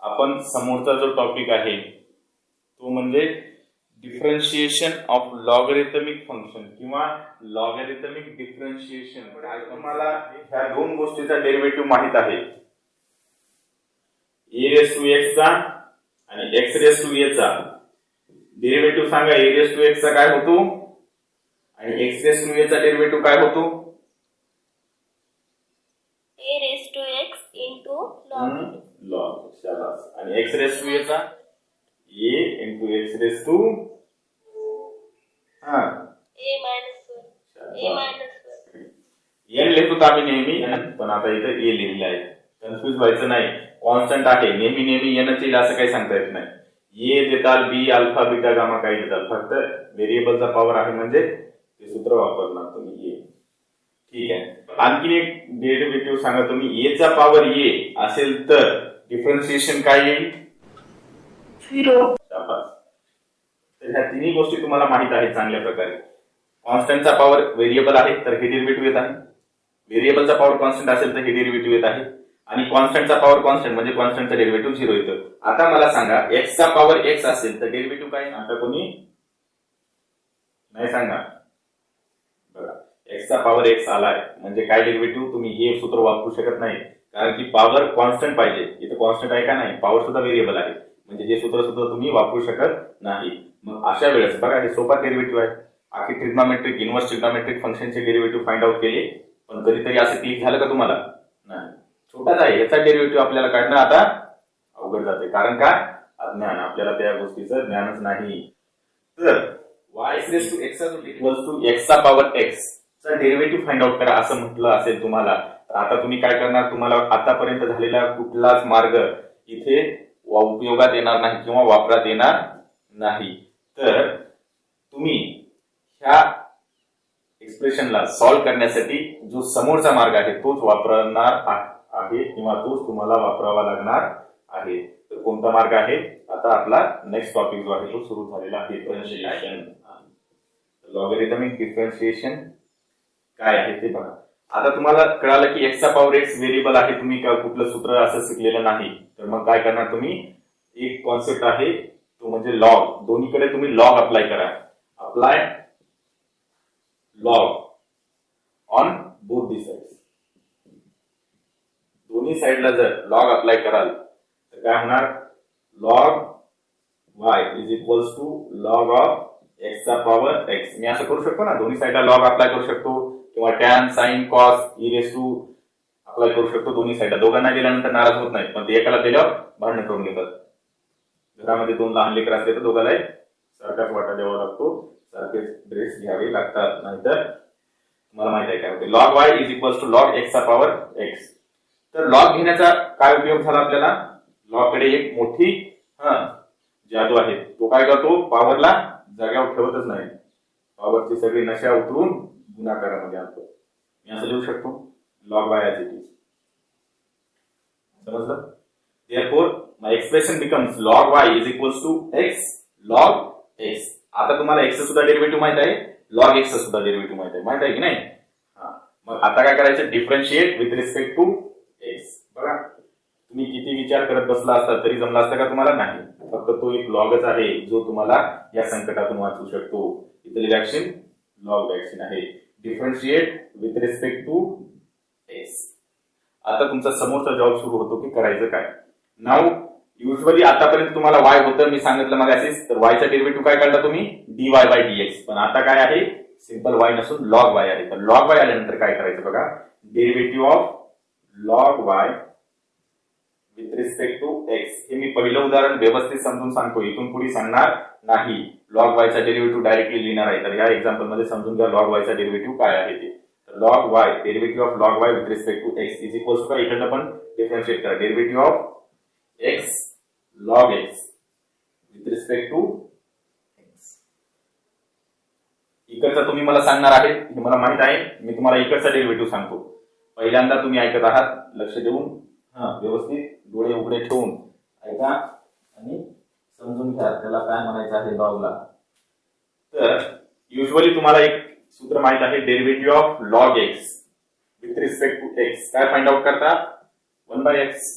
आपण समोरचा जो टॉपिक आहे तो म्हणजे डिफरन्शिएशन ऑफ लॉगरिथमिक फंक्शन किंवा लॉगरिथमिक डिफरन्शिएशन. तुम्हाला ह्या दोन गोष्टीचा डेरिव्हेटिव्ह माहित आहे, ए रेस टू एक्स चा आणि एक्स रेस टू ए चा. डेरिव्हेटिव्ह सांगा, ए रेस टू एक्स चा काय होतो आणि एक्स रेस टू ए चा डेरिव्हेटिव्ह काय होतो? a raised to x into log. शाबास. आणि एक्स रेस टू ए चा a into x raise to a minus 1. N लिहितो आम्ही नेहमी, पण आता इथे ए लिहिलेलं आहे. कन्फ्युज व्हायचं नाही. कॉन्स्टंट आहे, नेहमी नेहमी एनच येईल असं काही सांगता येत नाही. ए देताल, बी अल्फा बीटा गामा काही देताल, फक्त व्हेरिएबलचा पॉवर आहे म्हणजे ते सूत्र वापरणार तुम्ही ए. ठीक आहे. आणखी एक डेरिव्हेटिव्ह सांगा तुम्ही. ए चा पॉवर ए असेल तर डिफरन्शिएशन काय येईल? 0. तर ह्या तिन्ही गोष्टी तुम्हाला माहित आहेत चांगल्या प्रकारे. कॉन्स्टंटचा पॉवर व्हेरिएबल आहे तर हे डेरिव्हेटिव्ह येत आहे. व्हेरिएबलचा पॉवर कॉन्स्टंट असेल तर हे डेरिव्हेटिव्ह येत आहे. आणि कॉन्स्टंटचा पॉवर कॉन्स्टंट म्हणजे कॉन्स्टंटचा डेरिव्हेटिव्ह 0 येतं. आता मला सांगा, एक्स चा पॉवर एक्स असेल तर डेरिव्हेटिव्ह काय? आता कोणी नाही सांगा. बघा, एक्स चा पॉवर एक्स आलाय म्हणजे काय डेरिव्हेटिव्ह? तुम्ही हे सूत्र वापरू शकत नाही, कारण की पॉवर कॉन्स्टंट पाहिजे. इथे कॉन्स्टंट आहे का नाही? पॉवर सुद्धा व्हेरिएबल आहे, म्हणजे हे सूत्र सुद्धा तुम्ही वापरू शकत नाही. मग अशा वेळेस बघा, हे सोपा डेरिव्हेटिव्ह आहे. आखी ट्रिग्नोमेट्रिक इन्व्हर्स ट्रिग्नोमेट्रिक फंक्शनचे डेरिव्हेटिव्ह फाइंड आउट केले, पण कधीतरी असं क्लिक झालं का तुम्हाला? नाही. छोटाच आहे, याचा डेरिव्हेटिव्ह आपल्याला काढणं आता अवघड जाते. कारण का? अज्ञान, आपल्याला त्या गोष्टीचं ज्ञानच नाही. तर y raise to x equals to x चा पॉवर x चा डेरिव्हेटिव्ह फाइंड आउट करा असं म्हटलं असेल तुम्हाला, तर आता तुम्ही काय करणार? तुम्हाला आतापर्यंत झालेला कुठलाच मार्ग इथे उपयोगात येणार नाही किंवा वापरात येणार नाही. तर तुम्ही ह्या एक्सप्रेशनला सॉल्व्ह करण्यासाठी जो समोरचा मार्ग आहे तोच वापरणार आहे किंवा तोच तुम्हाला वापरावा लागणार आहे. तर कोणता मार्ग आहे? आता आपला नेक्स्ट टॉपिक जो आहे तो सुरू झालेला आहे, डिफरन्शिएशन. लॉगरिथमिक डिफरन्शिएशन काय आहे ते बघा. आता तुम्हाला कळालं की एक्स चा पॉवर एक्स व्हेरिएबल आहे, तुम्ही कुठलं सूत्र असं शिकलेलं नाही, तर मग काय करणार तुम्ही? एक कॉन्सेप्ट आहे तो म्हणजे लॉग. दोन्हीकडे तुम्ही लॉग अप्लाय करा. Apply log on both the sides. दोन्ही साइडला जर लॉग अप्लाय कराल तर काय होणार? Log y is equals to log of x चा पॉवर x. मी असं करू शकतो ना, दोन्ही साइडला लॉग अप्लाय करू शकतो किंवा tan sine cos E raise to apply करू शकतो दोन्ही साइडला. दोघांना दिल्यानंतर नाराज होत नाहीत, पण ते एकाला दिल्यावर भांडण करून घेतात. घरामध्ये दोन लहान लेकर असले तर दोघाला सारखाच वाटा द्यावा लागतो, सारखेच ड्रेस घ्यावे लागतात, नाहीतर तुम्हाला माहित आहे काय होते. Log y is equals to log x चा पॉवर x. तर लॉग घेण्याचा काय उपयोग झाला आपल्याला? लॉग कडे एक मोठी जादू आहे. तो काय करतो? पॉवरला जाग्यावर ठेवतच नाही, पॉवरची सगळी नशा उतरून गुणाकारामध्ये आणतो. मी असं लिहू शकतो, log y as it is. समजलं? Therefore my expression becomes log y is equals to x log x. आता तुम्हाला x चा सुद्धा डेरिव्हेटिव्ह माहित आहे, log x चा सुद्धा डेरिव्हेटिव्ह माहित आहे की नाही? मग आता काय करायचं? Differentiate with respect to x. बघा, तुम्ही किती विचार करत बसला असता तरी जमला असता का तुम्हाला? नाही. फक्त तो एक लॉगच आहे जो तुम्हाला या संकटातून वाचवू शकतो. इथली व्हॅक्सिन लॉग व्हॅक्सिन आहे. Differentiate with respect to x. आता तुमचा समोरचा जॉब सुरू होतो की करायचं काय? नाव युजली आतापर्यंत तुम्हाला y होतं, मी सांगितलं मग असेच, तर y चा डेरिव्हेटिव्ह काय काढला तुम्ही? dy by dx. पण आता काय आहे? सिंपल y नसून log y आहे. तर log y आल्यानंतर काय करायचं बघा? Derivative of log y with respect to x. हे मी पहिलं उदाहरण व्यवस्थित समजून सांगतो, इथून पुढे सांगणार नाही. log y चा डेरिव्हेटिव्ह डायरेक्टली लिहिणार आहे. तर या एक्झाम्पल मध्ये समजून घ्या log y चा डेरिव्हेटिव्ह काय आहे ते. log y derivative of log y with respect to x is equals to, इकडनं पण डिफरन्शिएट करा, derivative of x log x with respect to x. इकडचा तुम्ही मला सांगणार आहे, हे मला माहित आहे. मी तुम्हाला इकडचा डेरिव्हेटिव्ह सांगतो. पहिल्यांदा तुम्ही ऐकत आहात, लक्ष देऊन व्यवस्थित डोळे उघडे ठेवून ऐका आणि समजून घ्या त्याला काय म्हणायचं आहे लॉगला. तर युजली तुम्हाला एक सूत्र माहित आहे, derivative of log X with respect to X. काय फाइंड आउट करता? 1/x.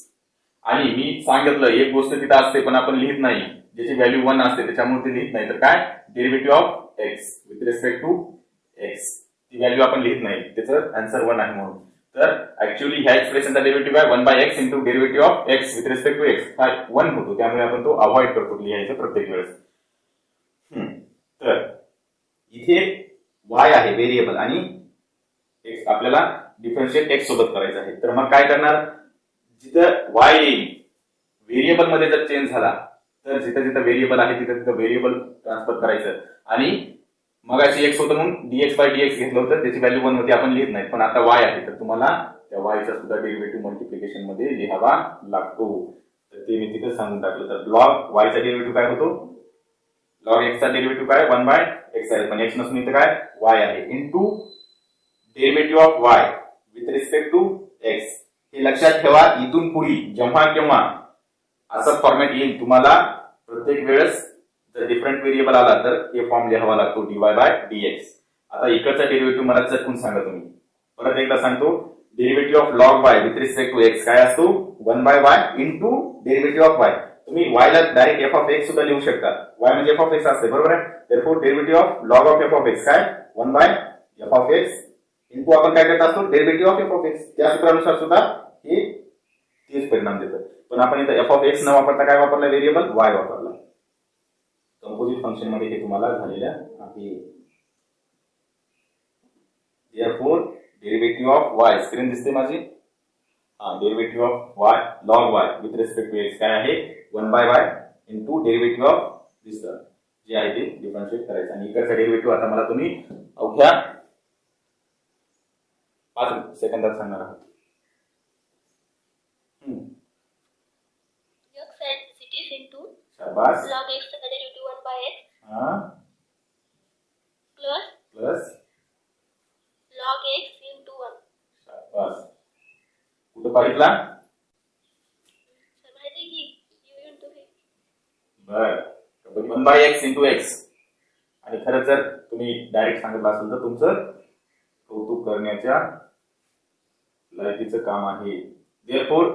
आणि मी सांगितलं एक गोष्ट तिथं असते पण आपण लिहित नाही, ज्याची व्हॅल्यू 1 असते त्याच्यामुळे ते लिहित नाही, तर काय derivative of X with respect to X, ती व्हॅल्यू आपण लिहित नाही, त्याचं आन्सर 1 आहे म्हणून. तर ऍक्च्युअली ह्या एक्सप्रेशनचा डेरिव्हेटिव्ह आहे 1/x into derivative of X with respect to X, हा 1 होतो, त्यामुळे आपण तो अवॉइड करतो लिहायचं प्रत्येक वेळेस. तर इथे y आहे व्हेरिएबल आणि x आपल्याला डिफरन्शिएट x सोबत करायचं आहे. तर मग काय करणार, जिथं y येईल व्हेरिएबल मध्ये जर चेंज झाला तर जिथं जिथं व्हेरिएबल आहे तिथं तिथं व्हेरिएबल ट्रान्सफर करायचं. आणि मग अशी x होतं म्हणून dx/dx घेतलं होतं, त्याची व्हॅल्यू 1 होती, आपण लिहित नाही, पण आता y आहे तर तुम्हाला त्या y चा सुद्धा डेरिव्हेटिव्ह मल्टिप्लिकेशन मध्ये लिहावा लागतो. तर ते मी तिथे सांगून टाकलं. तर लॉग y चा डेरिव्हेटिव्ह काय होतो, लॉग x चा डेरिव्हेटिव्ह काय 1/x आहे, पण x नसून इथं काय y आहे, into derivative of y with respect to x. हे लक्षात ठेवा, इथून पुढे जेव्हा केव्हा असं फॉर्मॅट येईल तुम्हाला प्रत्येक वेळेस जर डिफरंट व्हेरिएबल आला तर हे फॉर्म लिहावा लागतो dy/dx. आता इकडचा डेरिव्हेटिव्ह मला चटकून सांगा तुम्ही, परत एकदा सांगतो, derivative of log y with respect to x काय असतो 1/y into derivative of y. तुम्ही y ला डायरेक्ट f ऑफ x सुद्धा लिहू शकता, y म्हणजे f ऑफ x असते, बरोबर आहे. therefore derivative of log of f of x काय 1/f ऑफ x इंटू आपण काय करत असतो derivative of f of x. त्या सूत्रानुसार सुद्धा हे तेच परिणाम देतं, पण आपण इथं f ऑफ x न वापरता काय वापरला, व्हेरिएबल y वापरला. कंपोजिट फंक्शन मध्ये हे तुम्हाला झालेलं आहे. therefore derivative of y, screen दिसते माझी, derivative of y log y with respect to x काय आहे 1/y into derivative of this term जे आहे ते डिफरन्शिएट करायचं. आणि इकडचा डेरिव्हेटिव्ह आता मला तुम्ही अवघ्या 5 सेकंदात सांगणार आहात. x and cities into शाबास. log x चा derivative 1/x plus log x into 1. शाबास. कुठं पाहिला, सर माहिती की u into v. बर 1/x इंटू x. आणि खरं जर तुम्ही डायरेक्ट सांगितलं असेल तर तुमचं कौतुक करण्याच्या लायकीचं काम आहे. therefore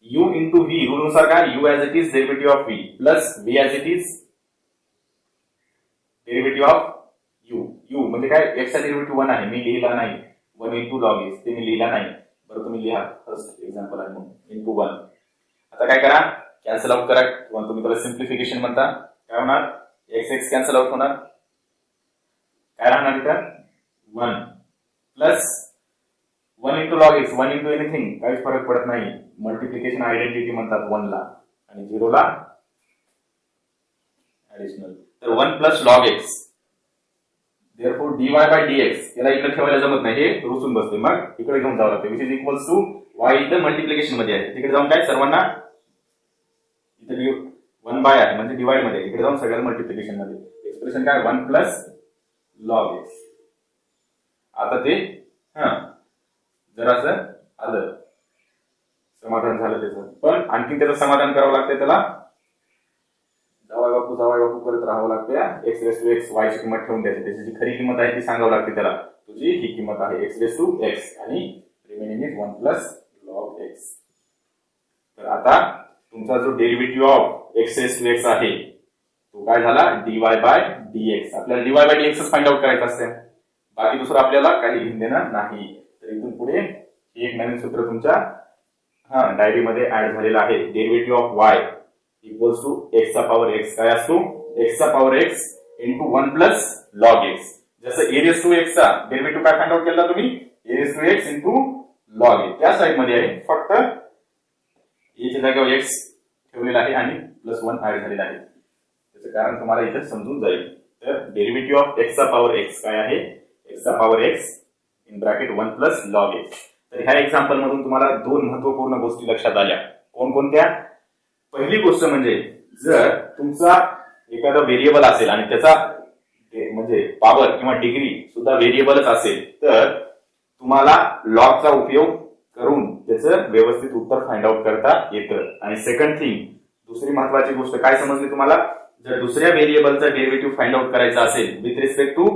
u into v rule नुसार काय u as it is derivative of v plus v as it is derivative of u म्हणजे काय x चा डेरिव्हेटिव्ह 1 आहे, मी लिहिला नाही, 1 into log x ते मी लिहिला नाही, बरं तुम्ही लिहा, फर्स्ट एक्झाम्पल आहे म्हणून इंटू 1. आता काय करा, कॅन्सल आउट करा, किंवा तुम्ही त्याला सिम्प्लिफिकेशन म्हणता. काय होणार, x कॅन्सल आउट होणार, काय राहणार इथं 1 plus 1 into log x, 1 into anything, काहीच फरक पडत नाही, मल्टिप्लिकेशन आयडेंटिटी म्हणतात 1 ला आणि 0 ला ऍडिशनल. तर 1 plus log x. therefore dy/dx याला इकडे ठेवायला जमत नाही, हे रुसून बसते, मग इकडे घेऊन जावं लागतं, which is equals to y इथं मल्टिप्लिकेशन मध्ये आहे, तिकडे जाऊन काय सर्वांना इथे 1/y आहे म्हणजे डिवाइड मध्ये, इकडे जाऊन सगळ्यांना मल्टिप्लिकेशन मध्ये, एक्सप्रेशन काय 1 प्लस log x. आता ते जरासं आलं, समाधान झालं त्याचं, पण आणखी त्याचं समाधान करावं लागतं, त्याला जावाय बापू करत राहावं लागतं. x raise to x y ची किंमत ठेवून द्यायची, त्याची जी खरी किंमत आहे ती सांगावं लागते त्याला, तुझी ही किंमत आहे x रेस टू x आणि remaining is 1 plus log x. तर आता तुमचा जो derivative of x raise to x आहे तो काय झाला dy/dx. आपल्याला dy/dx फाइंड आउट करायचं असते, बाकी दुसरं आपल्याला काही घेऊन देणार नाही. तर इथून पुढे एक नवीन सूत्र तुमच्या डायरी मध्ये ऍड झालेलं आहे, derivative of y equals to x चा पॉवर x काय असतो x चा power x into 1 plus log x. जसं a रेस टू x चा डेरिव्हेटिव्ह काय फाइंड आउट केला तुम्ही, a raise to x into log x, त्या साइड मध्ये आहे, फक्त a च्या जागेवर x ठेवलेला आहे आणि प्लस 1 ऍड झालेला आहे, त्याचं कारण तुम्हाला इथे समजून जाईल. तर डेरिव्हेटिव्ह ऑफ x चा पॉवर x काय आहे, x चा power x in bracket 1 plus log x. तर ह्या एक्झाम्पल मधून तुम्हाला दोन महत्वपूर्ण गोष्टी लक्षात आल्या. कोणकोणत्या, पहिली गोष्ट म्हणजे जर तुमचा एखादा व्हेरिएबल असेल आणि त्याचा म्हणजे पॉवर किंवा डिग्री सुद्धा व्हेरिएबलच असेल तर तुम्हाला लॉगचा उपयोग करून त्याचं व्यवस्थित उत्तर फाइंड आउट करता येतं. आणि सेकंड थिंग, दुसरी महत्वाची गोष्ट काय समजली तुम्हाला, जर दुसऱ्या व्हेरिएबलचा डेरिव्हेटिव्ह फाइंड आउट करायचा असेल with respect to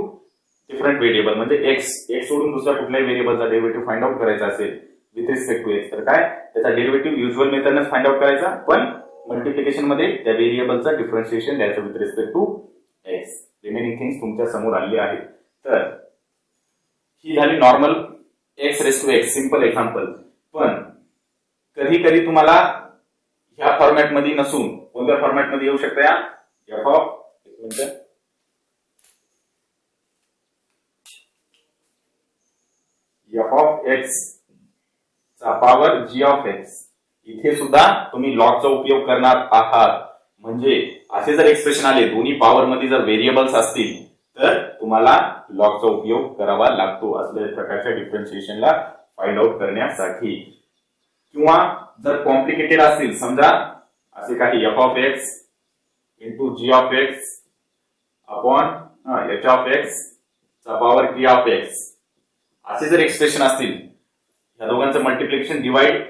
different variable म्हणजे x सोडून दुसऱ्या कुठल्याही व्हेरिएबलचा डेरिव्हेटिव्ह फाइंड आउट करायचा असेल विथ रिस्पेक्ट टू एक्स. तर काय त्याचा डेरिव्हेटिव्ह युजल मेथडने फाइंड आउट करायचा, पण मल्टिप्लिकेशन मध्ये त्या व्हेरिएबलचा डिफरन्शिएशन द्यायचं with respect to X. Remaining things तुमच्या समोर आलेली आहेत. तर ही झाली normal X raise to X simple example. पण कधी कधी तुम्हाला ह्या फॉर्मॅट मध्ये नसून कोणत्या फॉर्मॅट मध्ये येऊ शकता, या एफ ऑफ एक्स चा पॉवर जी ऑफ एक्स. इथे सुद्धा तुम्ही लॉगचा उपयोग करणार आहात. म्हणजे असे जर एक्सप्रेशन आले दोन्ही पॉवर मध्ये जर व्हेरिएबल्स असतील तर तुम्हाला लॉगचा उपयोग करावा लागतो असल्या प्रकारच्या डिफरन्शिएशनला फाइंड आउट करण्यासाठी. किंवा जर कॉम्प्लिकेटेड असतील, समजा असे काही F of X into G of x upon H of X चा पॉवर के ऑफ एक्स, असे जर एक्सप्रेशन असतील, या दोघांचं मल्टिप्लिकेशन डिवाइड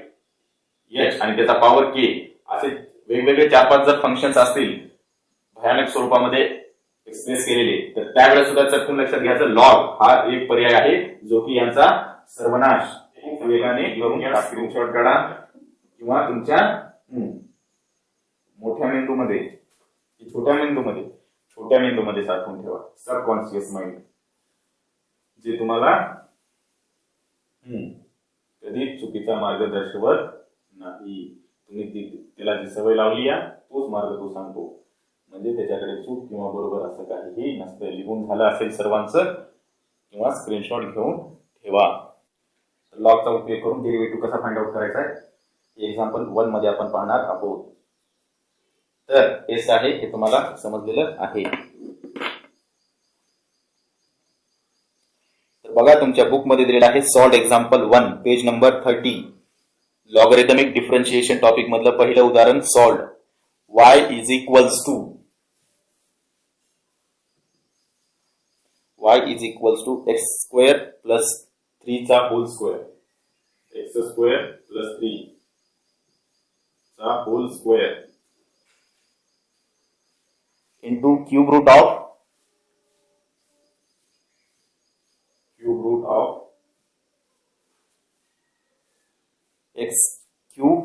एच आणि त्याचा पॉवर के, असे वेगवेगळे 4-5 जर फंक्शन्स असतील भयानक स्वरूपामध्ये एक्सप्रेस केलेले, तर त्यावेळेस सुद्धा चटकून लक्षात घ्यायचं लॉग हा एक पर्याय आहे जो की यांचा सर्वनाश वेगाने करून घ्या. स्क्रीनशॉट काढा किंवा तुमच्या मोठ्या मेंदूमध्ये छोट्या मेंदूमध्ये साठवून ठेवा. सबकॉन्शियस माइंड जे तुम्हाला कधी चुकीचा मार्ग दर्शवत नाही. तुम्ही त्याला जी सवय लावली आहे तोच मार्ग तो सांगतो. म्हणजे त्याच्याकडे चूक किंवा बरोबर असं काहीही नसतं. लिहून झालं असेल सर्वांचं किंवा स्क्रीनशॉट घेऊन ठेवा. लॉगचा उपयोग करून डेरिव्हेटिव्ह कसा फाइंड आउट करायचा आहे एक्झाम्पल 1 मध्ये आपण पाहणार आहोत. तर टेस्ट आहे हे तुम्हाला समजलेलं आहे. तर बघा तुमच्या बुक मध्ये दिलेलं आहे solved example 1 page number 30. Logarithmic differentiation topic मधलं पहिलं उदाहरण solved. y is equals to x square plus 3 चा whole square. X square plus 3 चा whole square into cube root of X cube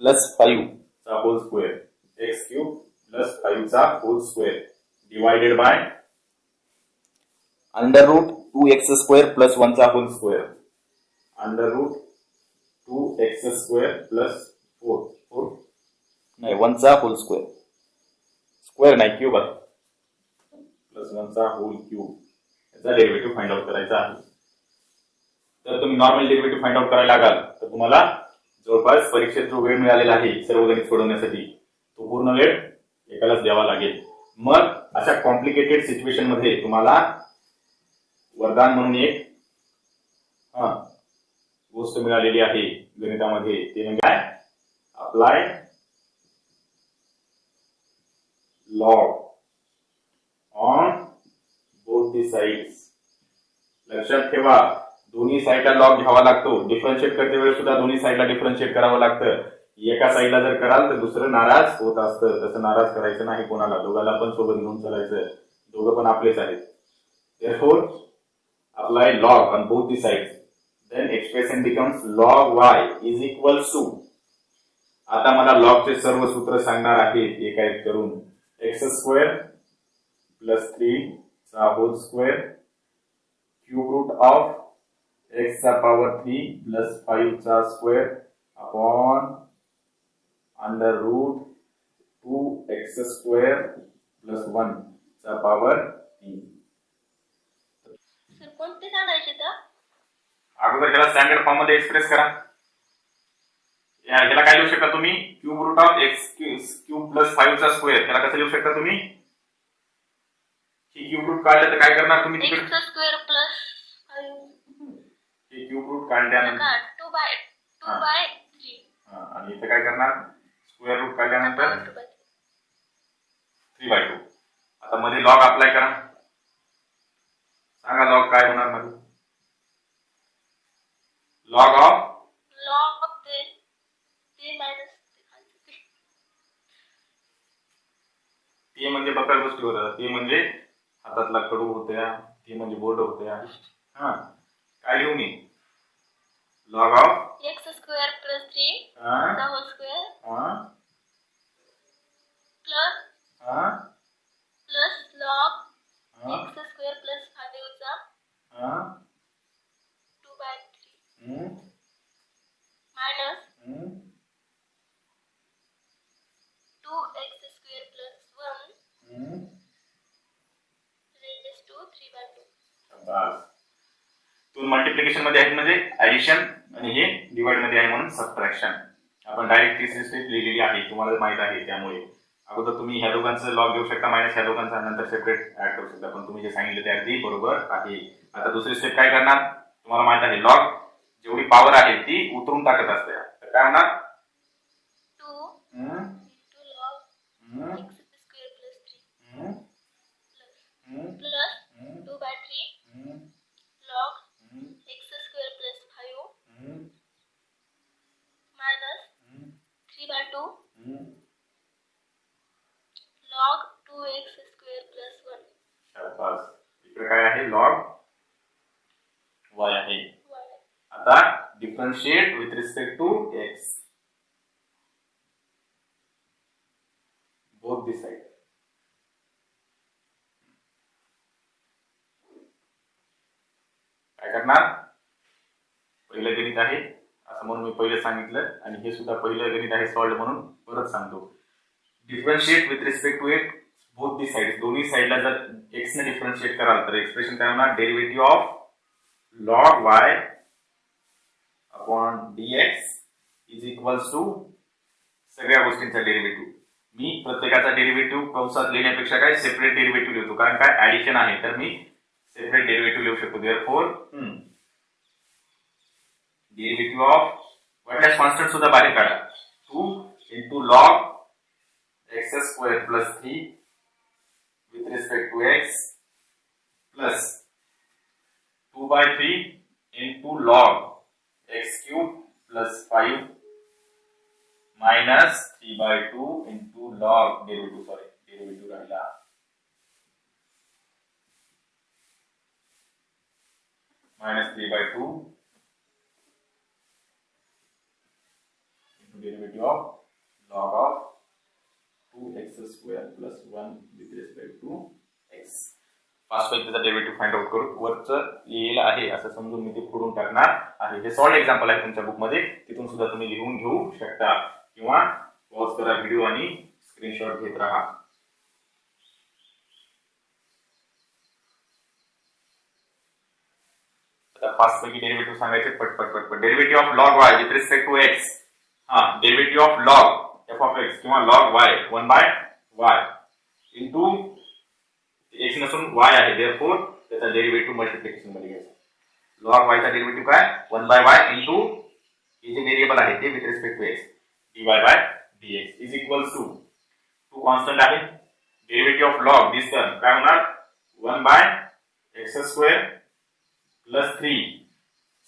plus 5 चा whole square. X cube plus 5 चा whole square divided by under root 2x square plus 1 चा whole square. Under root 2x square plus 4 नाही 1 चा whole square. Square नाही cube आहे. Plus 1 चा whole cube. याचा derivative find out करायचा आहे. तर तुम्ही नॉर्मल डेरिव्हेटिव्ह फाइंड आउट करायला लागाल तर तुम्हाला जवळपास परीक्षेत जो वेळ मिळालेला आहे सर्व गणित सोडवण्यासाठी तो पूर्ण वेळ एकालाच द्यावा लागेल. मग अशा कॉम्प्लिकेटेड सिच्युएशन मध्ये तुम्हाला वरदान म्हणून एक गोष्ट मिळालेली आहे गणितामध्ये. ते म्हणजे काय, apply log on both the sides. लक्षात ठेवा दोन्ही साईडला लॉग घ्यावा लागतो. डिफरन्शिएट करते वेळेस सुद्धा दोन्ही साईडला डिफरन्शिएट करावं लागतं. एका साईडला जर कराल तर दुसरं नाराज होत असतं. तसं नाराज करायचं नाही कोणाला. दोघाला पण सोबत घेऊन चालायचं. दोघं पण आपलेच आहेत. Therefore, apply log on both the sides. Then expression becomes log y is equals to. आता मला लॉगचे सर्व सूत्र सांगणार आहेत एक एक करून. एक्स स्क्वेअर प्लस 3 चा whole square cube root of X चा पॉवर 3 प्लस 5 चा square upon under root 2x square plus 1 चा पॉवर 3. सर कोणते काढायचे तर अगोदर त्याला स्टँडर्ड फॉर्म मध्ये एक्सप्रेस करा. याला काय लिहू शकता तुम्ही, cube root of X cube plus 5 चा स्क्वेअर. त्याला कसं लिहू शकता तुम्ही, ही क्यूब रूट काढलं तर काय करणार तुम्ही तिकडे एक्स स्क्वेअर प्लस 5 हे क्यूब रूट काढल्यानंतर 2 बाय 3 आणि इथे काय करणार, स्क्वेअर रूट काढल्यानंतर 3/2. आता मध्ये लॉग अप्लाय करा. सांगा लॉग काय होणार मध्ये. लॉग ऑफ ते म्हणजे बकाल गोष्टी होतात. ते म्हणजे हातातला खडू होत्या, ते म्हणजे बोर्ड होत्या. काय लिहू मी, log of x square plus 3 the whole square plus log x square plus 5 चा 2/3 minus 2x square plus 1 raised to 3/2. दोन मल्टिप्लिकेशन मध्ये आहेत म्हणजे ऍडिशन आणि हे डिवाइड मध्ये आहे म्हणून सबट्रॅक्शन. आपण डायरेक्ट तिसरी स्टेप लिहिलेली आहे, तुम्हाला माहित आहे. त्यामुळे अगोदर तुम्ही ह्या दोघांचं लॉग घेऊ शकता मायनस ह्या दोघांचा, नंतर सेपरेट ऍड करू शकता. पण तुम्ही जे सांगितलं ते अगदी बरोबर आहे. आता दुसरी स्टेप काय करणार, तुम्हाला माहित आहे लॉग जेवढी पॉवर आहे ती उतरून टाकत असते. तर काय होणार 2 into log x square plus 3 plus 2/3 log x square plus 5 minus 3/2 log 2x square plus 1. शाबास. इकडे काय आहे लॉग y आहे. Y. आता differentiate with respect to x both the side. काय करणार, पहिलं गणित आहे असं म्हणून मी पहिले सांगितलं आणि हे सुद्धा पहिलं गणित आहे सॉल्व्ह म्हणून परत सांगतो. Differentiate with respect to x both the side. दोन्ही साइडला जर x ने डिफरन्शिएट कराल तर एक्सप्रेशन काय होणार, derivative of log y upon dx is equals to सगळ्या गोष्टींचा डेरिव्हेटिव्ह. मी प्रत्येकाचा डेरिव्हेटिव्ह कंसात लिहिण्यापेक्षा काय सेपरेट डेरिव्हेटिव्ह लिहितो, कारण काय ऍडिशन आहे तर मी सेपरेट डेरिव्हेटिव्ह लिहू शकतो. देअरफॉर डेरिव्हेटिव्ह ऑफ वाटल्यास कॉन्स्टंट सुद्धा बाहेर काढा. 2 into log x square plus 3 with respect to x plus 2/3 into log x cube plus 5 minus 3/2 into log derivative राहिला minus 3/2 into derivative of log of 2x square plus 1 with respect to x. Fast पैकी त्याचा derivative find out करू. वरचं लिहिलेलं आहे असं समजून मी ते पुढून टाकणार आहे. हे सॉल्ड एक्झाम्पल आहे तुमच्या बुक मध्ये, तिथून सुद्धा तुम्ही लिहून घेऊ शकता किंवा पॉज करा व्हिडिओ आणि स्क्रीनशॉट घेत राहा. आता फास्ट पैकी डेरिव्हेटिव्ह सांगायचे पटपट. Derivative of log y with respect to x. Derivative of log f of x किंवा log y 1/y into x नसून y आहे, देअरफॉर त्याचा डेरिव्हेटिव्ह मल्टिप्लिकेशन मध्ये घ्यायचा. log y चा डेरिव्हेटिव्ह काय 1/y इंटू हे जे व्हेरिएबल आहे ते with respect to x dy/dx is equals to two constant आहे. Derivative of log this term काय होणार 1/x² प्लस 3.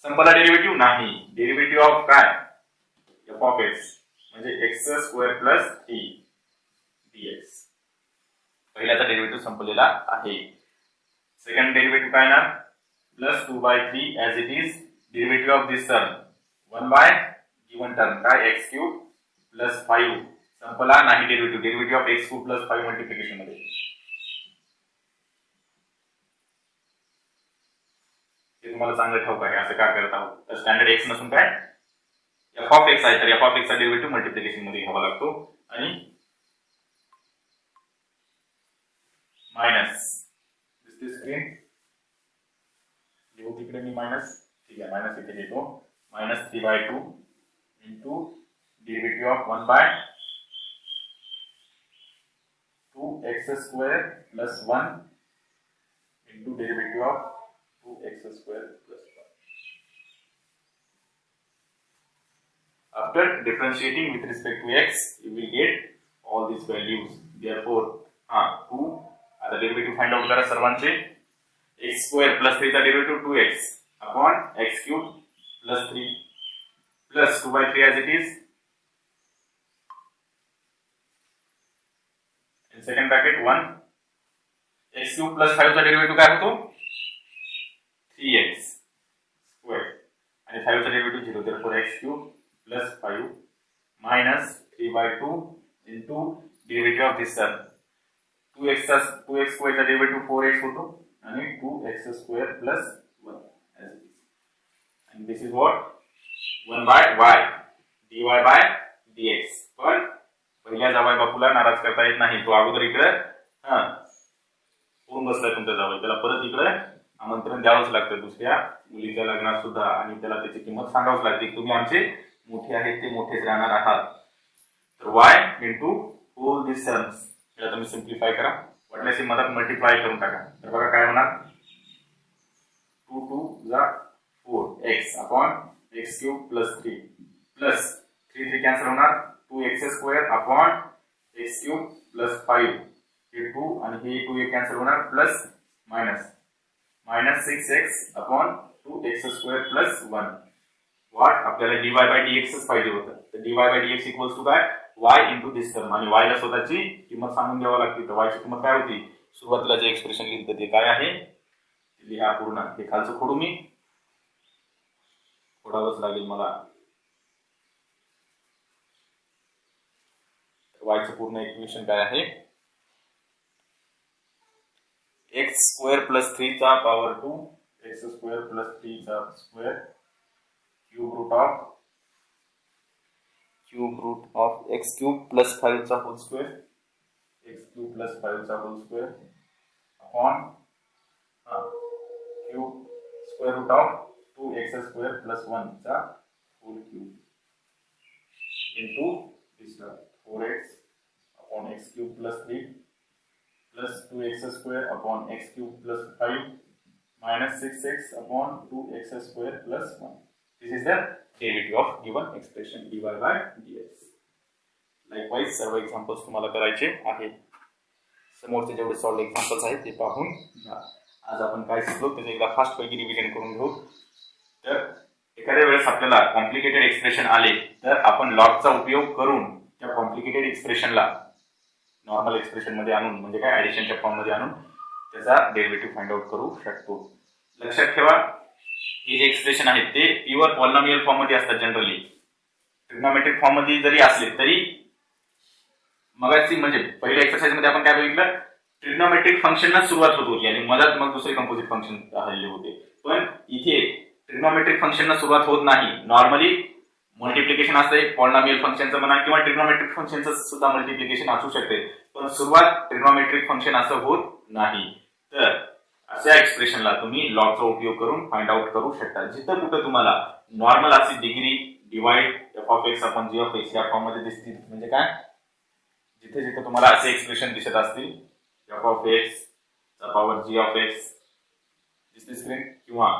संपला डेरिव्हेटिव्ह नाही. डेरिव्हेटिव्ह ऑफ काय f of x म्हणजे x² प्लस 3 dx. पहिल्याचा डेरिव्हेटिव्ह संपलेला आहे. सेकंड डेरिव्हेटिव्ह काय ना plus 2/3 as it is derivative of this term 1 given term काय x³ प्लस 5 संपला नाही. Derivative of x³ plus 5 multiplication मध्ये ते तुम्हाला चांगलं ठाऊक आहे असं का करत आहोत. तर स्टँडर्ड x नसून काय f of x आहे तर f of x चा डेरिव्हेटिव्ह मल्टिप्लिकेशन मध्ये घ्यावा लागतो आणि मायनस दिस स्क्रीन लिहू तिकडे मी मायनस. ठीक आहे, मायनस इथे लिहितो. Minus 3/2 into derivative of 1/2x² plus 1 into derivative of 2x² plus 1. After differentiating with respect to x, you will get all these values. Therefore, 2 आता डेरिव्हेटिव्ह फाइंड आउट करा सर्वांचे. x² plus 3 चा derivative 2x upon x³ plus 3 plus 2/3 as it is. In second bracket 1 x³ plus 5 चा derivative काय होतो 3x² आणि 5 चा derivative 0 therefore x cube plus 5 minus 3/2 into derivative of this term 2x square चा derivative 4x होतो आणि 2x square plus 1 as it is. And this is what 1 by y dy by dx. पण पहिल्या जावई बापूला नाराज करता येत नाही. तो अगोदर इकडे होऊन बसलाय तुमच्या जावई, त्याला परत इकडे आमंत्रण द्यावंच लागतं दुसऱ्या मुलीच्या लग्नात सुद्धा, आणि त्याला त्याची किंमत सांगावंच लागते. तुम्ही आमचे मोठे आहेत ते मोठेच राहणार आहात. तर y इंटू होल दिस टर्म्स याला तुम्ही सिम्प्लिफाय करा, वाटल्यास मधात मल्टिप्लाय करून टाका. तर बघा काय होणार, 2 2 जा 4x upon x cube plus 3 plus 3 3 cancel होणार, 2x square upon x cube plus 5 हे 2 आणि हे 2 कॅन्सल होणार, plus minus 6x upon 2x square plus 1. What आपल्याला dy बाय dx पाहिजे होतं. तर dy by dx equals to काय, y इंटू दिस टर्म, आणि y ला स्वतःची किंमत सांगून द्यावी लागते. तर y ची किंमत काय होती, सुरुवातीला जे एक्सप्रेशन लिहिलं ते काय आहे लिहा पूर्ण. हे खालचं खोडू मी, खोडावंच लागेल मला. y चं पूर्ण इक्वेशन काय आहे, x स्क्वेअर प्लस 3 चा पॉवर 2 x स्क्वेअर प्लस 3 चा square cube root of x cube plus 5 चा whole square x cube plus 5 चा whole square upon cube square root of 2x square plus 1 चा whole cube into this 4x upon x cube plus 3 plus 2x square upon x cube plus 5 minus 6x upon 2x square plus 1. This is the derivative of given expression dy by dx. Likewise सर्व examples तुम्हाला करायचे आहेत. समोरचे जेवढे solved examples आहेत ते पाहून घ्या. आज आपण काय शिकलो त्याचे एकदा फास्ट पैकी रिव्हिजन करून घेऊ. तर एखाद्या वेळेस आपल्याला कॉम्प्लिकेटेड एक्सप्रेशन आले तर आपण लॉगचा उपयोग करून त्या कॉम्प्लिकेटेड एक्सप्रेशनला नॉर्मल एक्सप्रेशन मध्ये आणून, म्हणजे काय ऍडिशनच्या फॉर्म मध्ये आणून त्याचा डेरिव्हेटिव्ह फाइंड आउट करू शकतो. लक्षात ठेवा हे जे एक्सप्रेशन आहेत ते प्युअर पॉलिनॉमियल फॉर्म मध्ये असतात. जनरली ट्रिग्नोमेट्रिक फॉर्म मध्ये जरी असले तरी मगाची म्हणजे पहिल्या एक्सरसाइज मध्ये आपण काय बघितलं, ट्रिग्नोमेट्रिक फंक्शनना सुरुवात होत होती आणि मधात मग दुसरे कंपोजिट फंक्शन हल्ले होते. पण इथे ट्रिग्नोमेट्रिक फंक्शनना सुरुवात होत नाही. नॉर्मली मल्टिप्लिकेशन असते पॉलिनॉमियल फंक्शनचं म्हणा किंवा ट्रिग्नोमेट्रिक फंक्शनचं सुद्धा मल्टिप्लिकेशन असू शकते, पण सुरुवात ट्रिग्नोमेट्रिक फंक्शन असं होत नाही. तर अशा एक्सप्रेशनला तुम्ही लॉगचा उपयोग करून फाइंड आउट करू शकता. जिथं कुठं तुम्हाला नॉर्मल अशी degree divide F of x upon G of x या फॉर्म मध्ये दिसतील, म्हणजे काय जिथे जिथे तुम्हाला असे एक्सप्रेशन दिसत असतील एफ ऑफ एक्स चा पॉवर जी ऑफ एक्स दिसते स्क्रीन, किंवा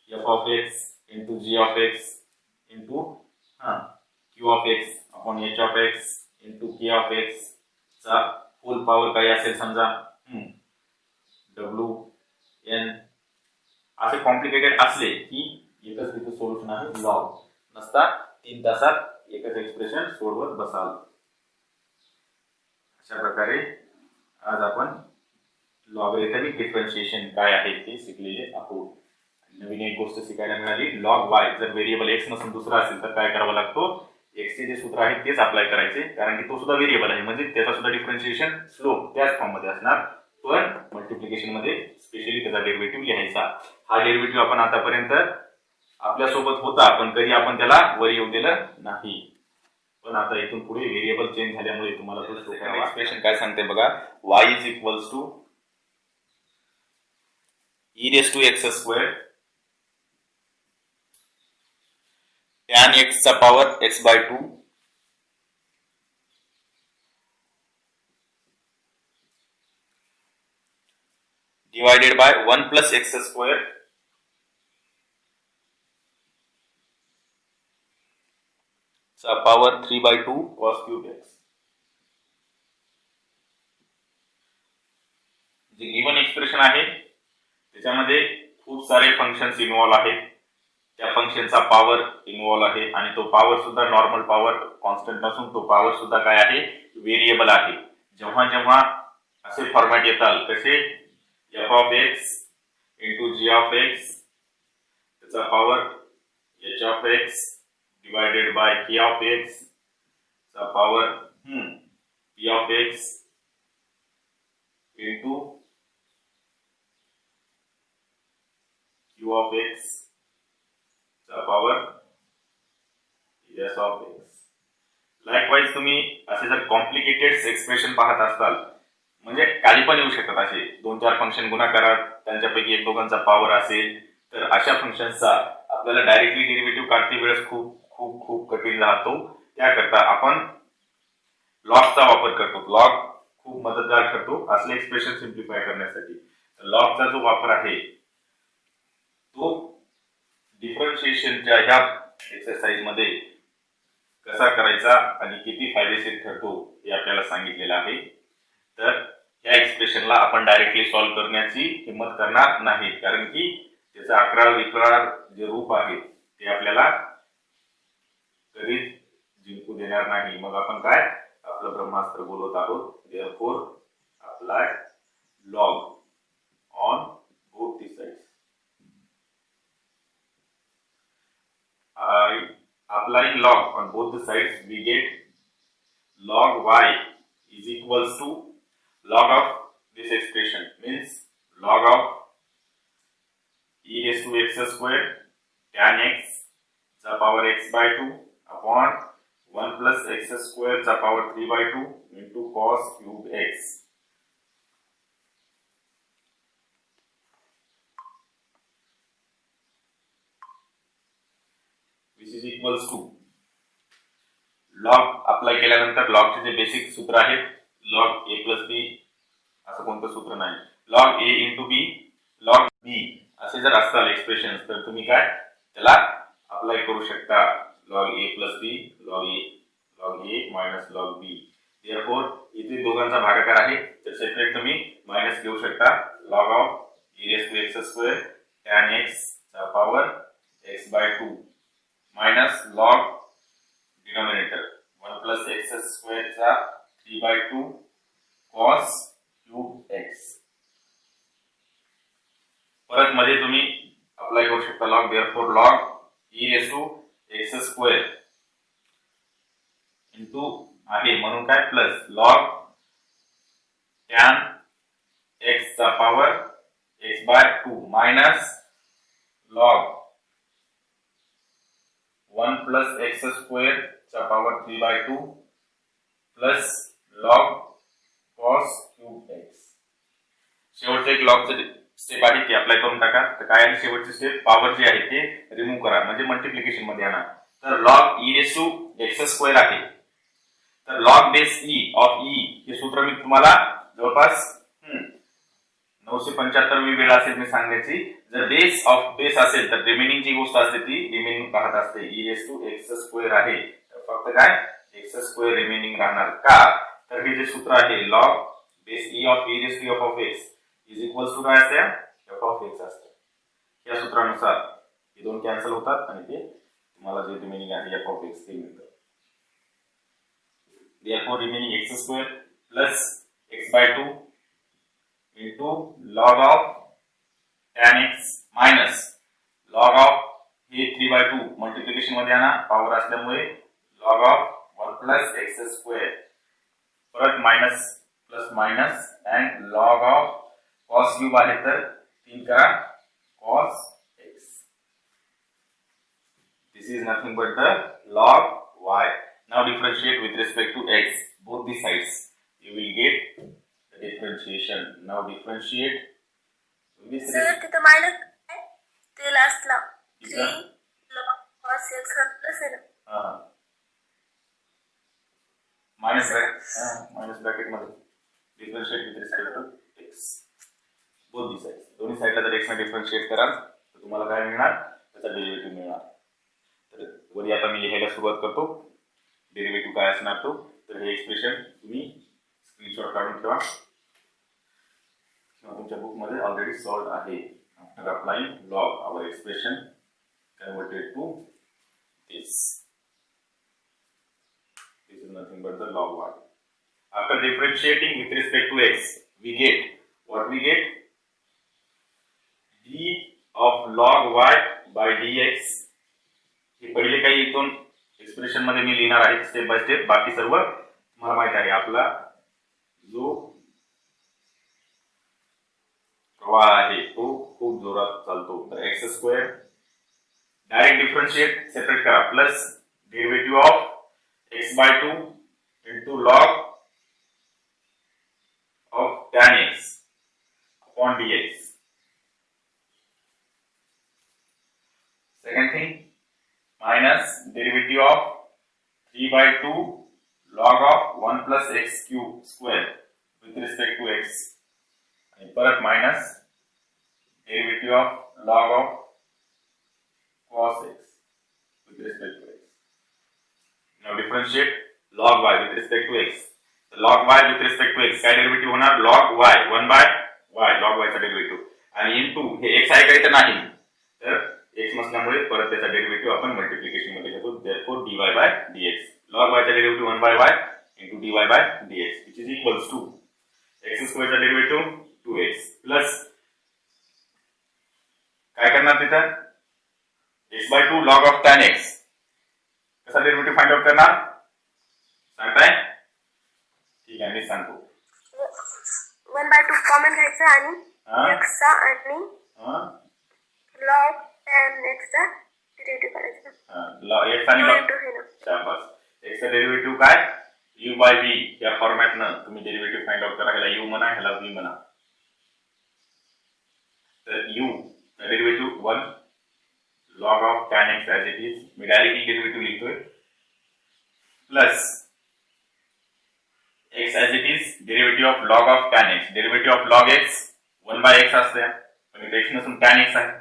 f of x into g of x into q of x upon h of x into k of x चा फुल पॉवर काही असेल समजा w n असे कॉम्प्लिकेटेड असले की एकच तिथे सोल्युशन आहे लॉग नसता 3 तासात एकच एक्सप्रेशन सोडवत बसाल. अशा प्रकारे आज आपण लॉगरिथमिक डिफरन्शिएशन काय आहे ते शिकलेले आहोत. नवीन एक गोष्ट शिकायला मिळाली, लॉग वाय जर व्हेरिएबल एक्स नसून दुसरा असेल तर काय करावं लागतो, एक्सचे जे सूत्र आहे तेच अप्लाय करायचे, कारण की तो सुद्धा व्हेरिएबल आहे, म्हणजे त्याचा सुद्धा डिफरन्शिएशन स्लोप त्याच फॉर्म मध्ये असणार. पण मल्टिप्लिकेशन मध्ये स्पेशली त्याचा डेरिव्हेटिव्ह लिहायचा. हा डेरिव्हेटिव्ह आपण आतापर्यंत आपल्यासोबत होता पण कधी आपण त्याला वर येऊ दिलं नाही. पण आता इथून पुढे व्हेरिएबल चेंज झाल्यामुळे तुम्हाला तो सोपा एक्सप्रेशन काय सांगते बघा, y is equals to e raised to x square tan x चा power x by 2 divided by 1 plus x square चा power 3 by 2 cos cube x. जे गिवन एक्सप्रेशन आहे त्याच्यामध्ये खूप सारे फंक्शन्स इन्व्हॉल्व आहेत, त्या फंक्शनचा पॉवर इन्व्हॉल्व आहे आणि तो पॉवर सुद्धा नॉर्मल पॉवर कॉन्स्टंट नसून तो पॉवर सुद्धा काय आहे व्हेरिएबल आहे. जेव्हा जेव्हा असे फॉर्मॅट येतात कसे F of x into g of x त्याचा power h of x divided by k of x चा power p of x into q of x चा power s of x. Likewise तुम्ही असे जर कॉम्प्लिकेटेड एक्सप्रेशन पाहत असाल म्हणजे काही पण येऊ शकतात असे 2-4 फंक्शन गुणाकारात त्यांच्यापैकी एक दोघांचा पॉवर असेल तर अशा फंक्शनचा आपल्याला डायरेक्टली डेरिव्हेटिव्ह काढते वेळेस खूप खूप खूप कठीण राहतो. त्याकरता आपण लॉगचा वापर करतो. लॉग खूप मदतगार ठरतो असले एक्सप्रेशन सिम्प्लिफाय करण्यासाठी. लॉगचा जो वापर आहे तो डिफरन्शिएशनच्या ह्या एक्सरसाइज मध्ये कसा करायचा आणि किती फायदेशीर ठरतो हे आपल्याला सांगितलेलं आहे. तर या एक्सप्रेशनला आपण डायरेक्टली सॉल्व्ह करण्याची हिंमत करणार नाही कारण की त्याचं अकराळ विकराळ जे रूप आहे ते आपल्याला कधीच जिंकू देणार नाही. मग आपण काय आपलं ब्रह्मास्त्र बोलत आहोत. Therefore apply log on both the sides. Applying log on both the sides, we get log y is equals to log of this expression means log of e raised to x square tan x चा power x by 2 upon 1 plus x square चा power 3 by 2 into cos cube x. Which is equals to log apply केल्यानंतर लॉगचे जे basic सूत्र आहेत log a plus बी असं कोणतं सूत्र नाही. Log a into b log b असे जर असतात एक्सप्रेशन तर तुम्ही काय त्याला अप्लाय करू शकता. Log a plus B log a minus log B. Therefore इथे दोघांचा भागाकार आहे तर सेपरेट तुम्ही मायनस घेऊ शकता. Log of e raise to x square tan x चा power x by 2 minus log denominator 1 plus x square चा 3 by 2 cos क्यूब x. परत मध्ये तुम्ही अप्लाय करू शकता log. Therefore log e raise to x square into आहे म्हणून काय प्लस लॉग tan x चा power x by 2 minus log 1 plus x square चा power 3 by 2 plus log cos cube x. शेवटचं एक लॉगचं स्टेप आहे ते अप्लाय करून टाका. तर काय आहे शेवटचे स्टेप पॉवर जे आहे ते रिमूव्ह करा म्हणजे मल्टिप्लिकेशन मध्ये आणा. तर log e raise to x square आहे तर log base e of e हे सूत्र मी तुम्हाला जवळपास 975वी वेळ असेल मी सांगण्याची. जर बेस ऑफ बेस असेल तर रिमेनिंग जी गोष्ट असते ती रिमेनिंग पाहत असते. e raise to x square आहे तर फक्त काय एक्स स्क्वेअर रिमेनिंग राहणार. का तर हे जे सूत्र आहे log base e of e raise to F of x is equals to काय असते एफ ऑफ एक्स असते. या सूत्रानुसार हे दोन कॅन्सल होतात आणि ते तुम्हाला जे रिमेनिंग आहे एफ ऑफ एक्स ते मिळतं. Therefore remaining x square plus x by 2 into log of tan x minus log of हे 3 by 2 मल्टिप्लिकेशन मध्ये आणा पॉवर असल्यामुळे log of 1 plus x square परत minus plus minus and log of cos cube आहे तर 3 करा cos x. This is nothing but the log y. Now differentiate with respect to x both the sides. You will get differentiation. Now differentiate with sir तिथं minus ते लास्टला 3 log cos x plus आहे ना minus bracket मध्ये differentiate with respect to x both the sides. दोन्ही साइडला जर x ने डिफरन्शिएट कराल तर तुम्हाला काय मिळणार त्याचा डेरिव्हेटिव्ह मिळणार. तर वरी आता मी लिहायला सुरुवात करतो. डेरिव्हेटिव्ह काय असणार तो तर हे एक्सप्रेशन तुम्ही स्क्रीनशॉट काढून ठेवा किंवा तुमच्या बुक मध्ये ऑलरेडी सॉल्व्ड आहे. After applying log our expression converted to this. This is nothing but the log y. After differentiating with respect to x, we get what we get D of log y by dx. हे पहिले काही इथून expression मध्ये मी लिहिणार आहे step by step. बाकी सर्व तुम्हाला माहित आहे. आपला जो प्रवाह आहे तो खूप जोरात चालतो. तर x square direct differentiate separate करा. Plus derivative of x by 2 into log of tan x upon dx. Second thing, minus derivative of 3 by 2 log of 1 plus x cube square with respect to x. आणि परत minus derivative of log of cos x with respect to x. Now differentiate log y with respect to x. log y with respect to x काय derivative होणार? log y 1 by y log y चा derivative. आणि into हे x आहे का इथे नाही, तर x नसल्यामुळे परत त्याचा डेरिव्हेटिव्ह आपण मल्टिप्लिकेशन मध्ये घेतो. therefore dy by dx. log y चा derivative 1 by y into dy by dx which is equals to x square चा डेरिव्हेटिव्ह 2x प्लस काय करणार तिथं x by 2 log of tan x. कसा डेरिव्हेटिव्ह फाइंड आउट करणार सांगताय? ठीक आहे मी सांगतो. 1/2 कॉमन घ्यायचं आणि x चा आणि log tan x चा डेरिव्हेटिव्ह करायचा. x आणि log शाबास. x चा डेरिव्हेटिव्ह काय u by v या फॉर्मॅटनं तुम्ही डेरिव्हेटिव्ह फाइंड आउट करा. ह्याला u म्हणा ह्याला v म्हणा. तर u चा derivative 1 log of tan x as it is. Me directly derivative लिहितोय plus x as it is derivative of log of tan x. derivative of log x 1 by x असते पण इथे x नसून tan x आहे.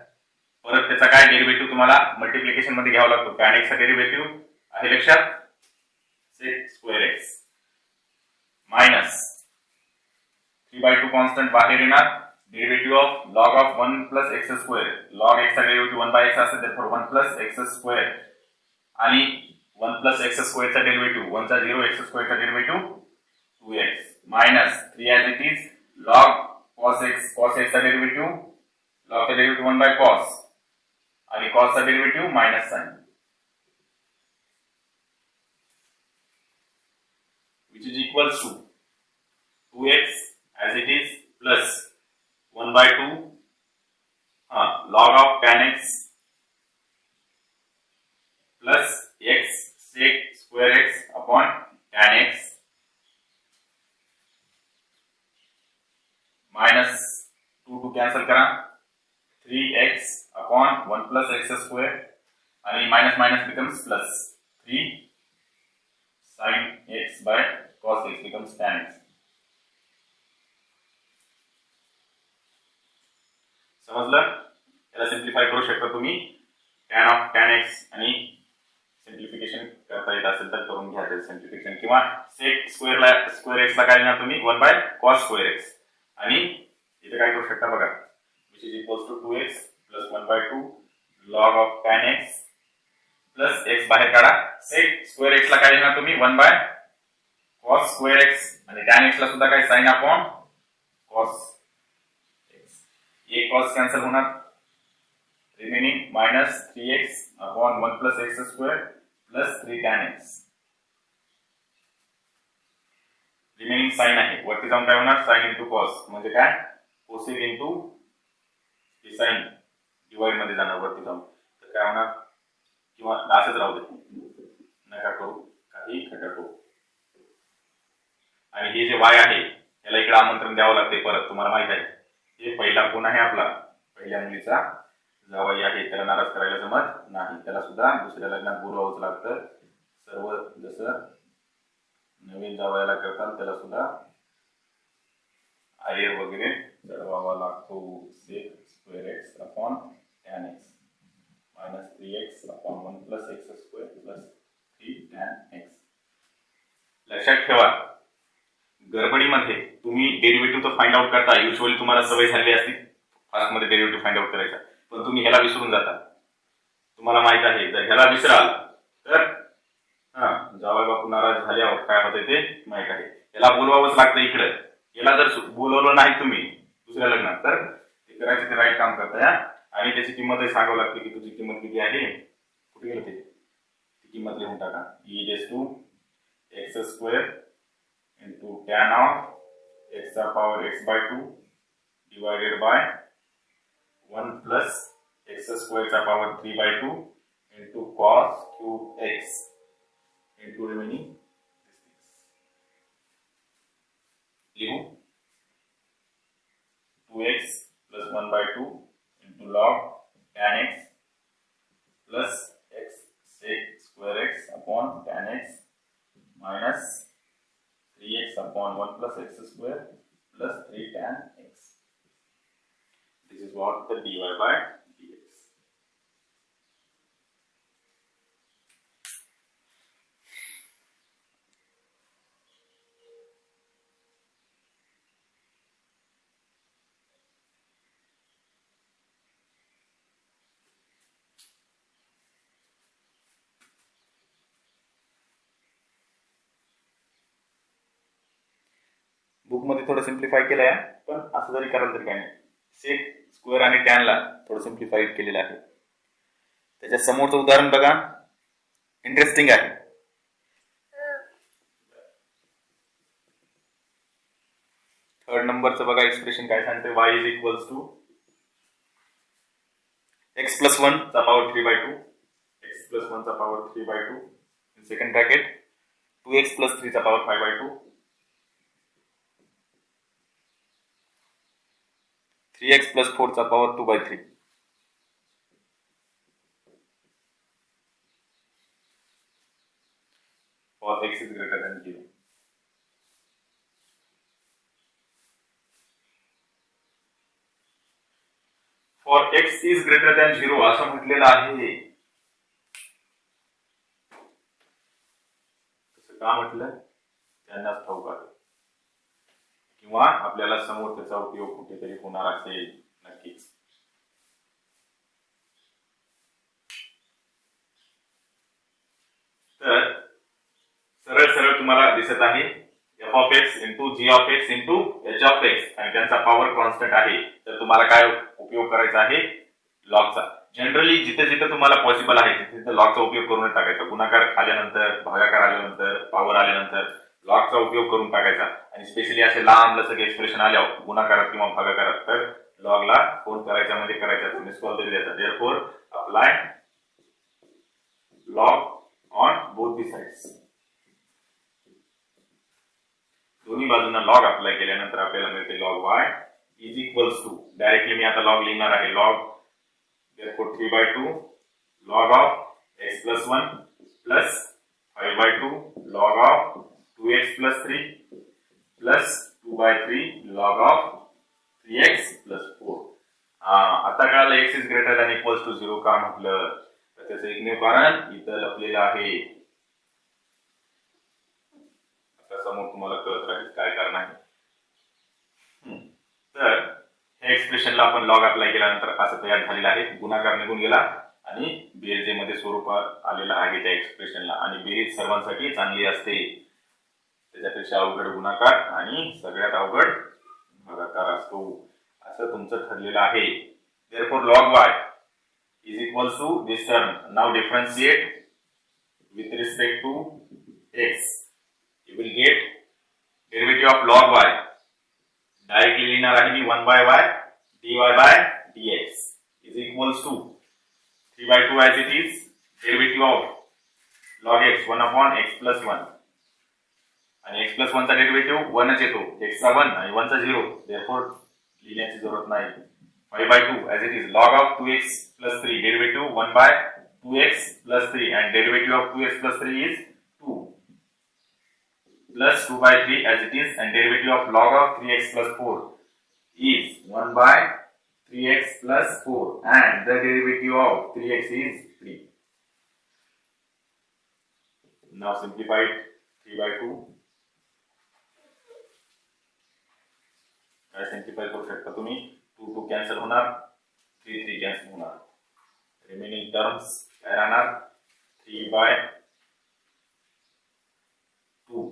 परत त्याचा काय derivative तुम्हाला मल्टिप्लिकेशन मध्ये घ्यावा लागतो. tan x चा डेरिव्हेटिव्ह आहे लक्षात sec square x minus 3 by 2 constant बाहेर येणार. Derivative of log of 1 plus x square. log x चा डेरिव्हेटिव्ह 1 by x असते therefore 1 plus x square आणि 1 plus x square चा डेरिव्हेटिव्ह 1 चा 0 x square चा derivative 2x minus 3 as it is log cos x. cos x चा derivative log चा derivative 1 by cos आणि cos चा डेरिव्हेटिव्ह minus sine which is equals to 2x as it is plus 1 by 2 log of tan x plus x sec square x upon tan x minus 2 cancel करा 3x upon 1 plus x square आणि minus minus becomes plus 3 sin x by cos x becomes tan x. समजलं? याला simplify करू शकता तुम्ही. tan of tan x आणि simplification करता येत असेल तर करून घ्या ते सिम्प्लिफिकेशन. किंवा sec square x ला काय लिहिणार तुम्ही 1 by cos square x आणि इथे काय करू शकता बघा which is equals to 2x plus 1 by 2 log of tan x plus x बाहेर काढा. sec square x ला काय लिहिणार तुम्ही 1 by cos square x आणि tan x ला सुद्धा काय sin upon cos x. एक cos कॅन्सल होणार. Remaining minus 3x upon 1 plus x square plus 3 tan x. Remaining sine आहे. वरती जाऊन काय होणार sin into cos म्हणजे काय cosec into sin डिवाइड मध्ये जाणार वरती जाऊन. तर काय होणार किंवा असंच राहू दे नका करू काही खटक करू. आणि हे जे y आहे याला इकडे आमंत्रण द्यावं लागते परत. तुम्हाला माहित आहे हे पहिला कोण आहे आपला पहिल्या मुलीचा जावई आहे. त्याला नाराज करायला जमत नाही. त्याला सुद्धा दुसऱ्या लग्नात बोलवावंच लागतं. सर्व जसं नवीन जावयाला करतात त्याला सुद्धा आयर वगैरे चढवावा लागतो. sec square x upon tan x minus 3x upon 1 plus x square plus 3 tan x. लक्षात ठेवा गडबडीमध्ये तुम्ही डेरिव्हेटिव्ह तर फाइंड आउट करता. युजली तुम्हाला सवय झाली असती फास्ट मध्ये डेरिव्हेटिव्ह फाइंड आउट करायचा पण तुम्ही ह्याला विसरून जाता. तुम्हाला माहित आहे जर ह्याला विसराल तर जावई बापू नाराज झाल्यावर काय होते ते माहित आहे. याला बोलवावंच लागतं इकडे. याला जर बोलवलं नाही तुम्ही दुसऱ्या लग्नात तर करायचं ते राईट काम करताय हा. आणि त्याची किंमतही सांगावं लागते की तुझी किंमत किती आहे. कुठे गेलं ते, ती किंमत लिहून टाका. e raised to x square into tan of x चा power x by 2 divided by 1 plus x square चा power 3 by 2 into cos cube x into remaining लिहू 2x plus 1 by 2 into log tan x plus x sec square x upon tan x minus 3x upon 1 plus x square plus 3 tan x. This is what the dy by dx. Book मध्ये थोडं simplify केलंय, पण असं जरी कराल तरी काही नाही. सेक स्क्वेअर आणि टॅनला थोडं सिम्प्लिफाईड केलेलं आहे. त्याच्या समोरचं उदाहरण बघा, इंटरेस्टिंग आहे. थर्ड नंबरचं बघा एक्सप्रेशन काय सांगते. y is equals to x plus 1 चा पॉवर 3 by 2 x प्लस 1 चा power 3 by 2 in second bracket 2x plus 3 चा पॉवर 5 by 2 3x plus 4 चा power 2 by 3. For x is greater than 0. For x is greater than 0 असं म्हटलेलं आहे. तसं का म्हटलं त्यांनाच ठाऊक आहे, किंवा आपल्याला समोर त्याचा उपयोग कुठेतरी होणार असेल नक्कीच. तर सरळ सरळ तुम्हाला दिसत आहे f of x into g of x into h of x आणि त्यांचा पॉवर कॉन्स्टंट आहे. तर तुम्हाला काय उपयोग करायचा आहे, लॉगचा. जनरली जिथे जिथे तुम्हाला पॉसिबल आहे तिथे लॉगचा उपयोग करून टाकायचा. गुणाकार आल्यानंतर, भागाकार आल्यानंतर, पॉवर आल्यानंतर लॉगचा उपयोग करून टाकायचा. आणि स्पेशली असे लांब लचक एक्सप्रेशन आल्यावर गुणाकारात किंवा भागाकारात तर लॉगला फोन करायचा म्हणजे करायचा, मिस कॉल तरी द्यायचा. Therefore apply log on both the sides. दोन्ही बाजूंना लॉग अप्लाय केल्यानंतर आपल्याला मिळते log y is equals to, directly मी आता लॉग लिहिणार आहे, log therefore 3 by 2 log of x plus 1 plus 5 by 2 log of 2x plus 3 plus 2 by 3 log of 3x plus 4. आता कळालं x is greater than equals to 0 का म्हटलं, तर त्याचं एकमेव कारण इथं लपलेलं आहे. आता समोर तुम्हाला कळत राहील काय कारण आहे. तर हे एक्सप्रेशनला आपण लॉग अप्लाय केल्यानंतर असं तयार झालेलं आहे. गुणाकार निघून गेला आणि बेरजे मध्ये स्वरूपात आलेला आहे त्या एक्सप्रेशनला. आणि बेरीज सर्वांसाठी चांगली असते, त्याच्यापेक्षा अवघड गुणाकार आणि सगळ्यात अवघड भागाकार असतो असं तुमचं ठरलेलं आहे. Therefore log y is equals to this term. Now differentiate with respect to x. You will get derivative of log y. Directly लिहिणार आहे मी 1 by y dy by dx is equals to 3 by 2 as it is, derivative of log x 1 upon x plus 1. आणि x plus 1 चा derivative 1 च येतो, x चा 1 आणि 1 चा 0. therefore लिहिण्याची जरूरत नाही. 5 by 2 as it is, log of 2x plus 3, derivative 1 by 2x plus 3 and derivative of 2x plus 3 is 2 plus 2 by 3 as it is, and derivative of log of 3x plus 4 is 1 by 3x plus 4 and the derivative of 3x is 3. Now simplify 3 by 2. काय simplify करू शकता तुम्ही, 2 2 cancel होणार, 3 3 cancel होणार. Remaining terms काय राहणार, 3 by 2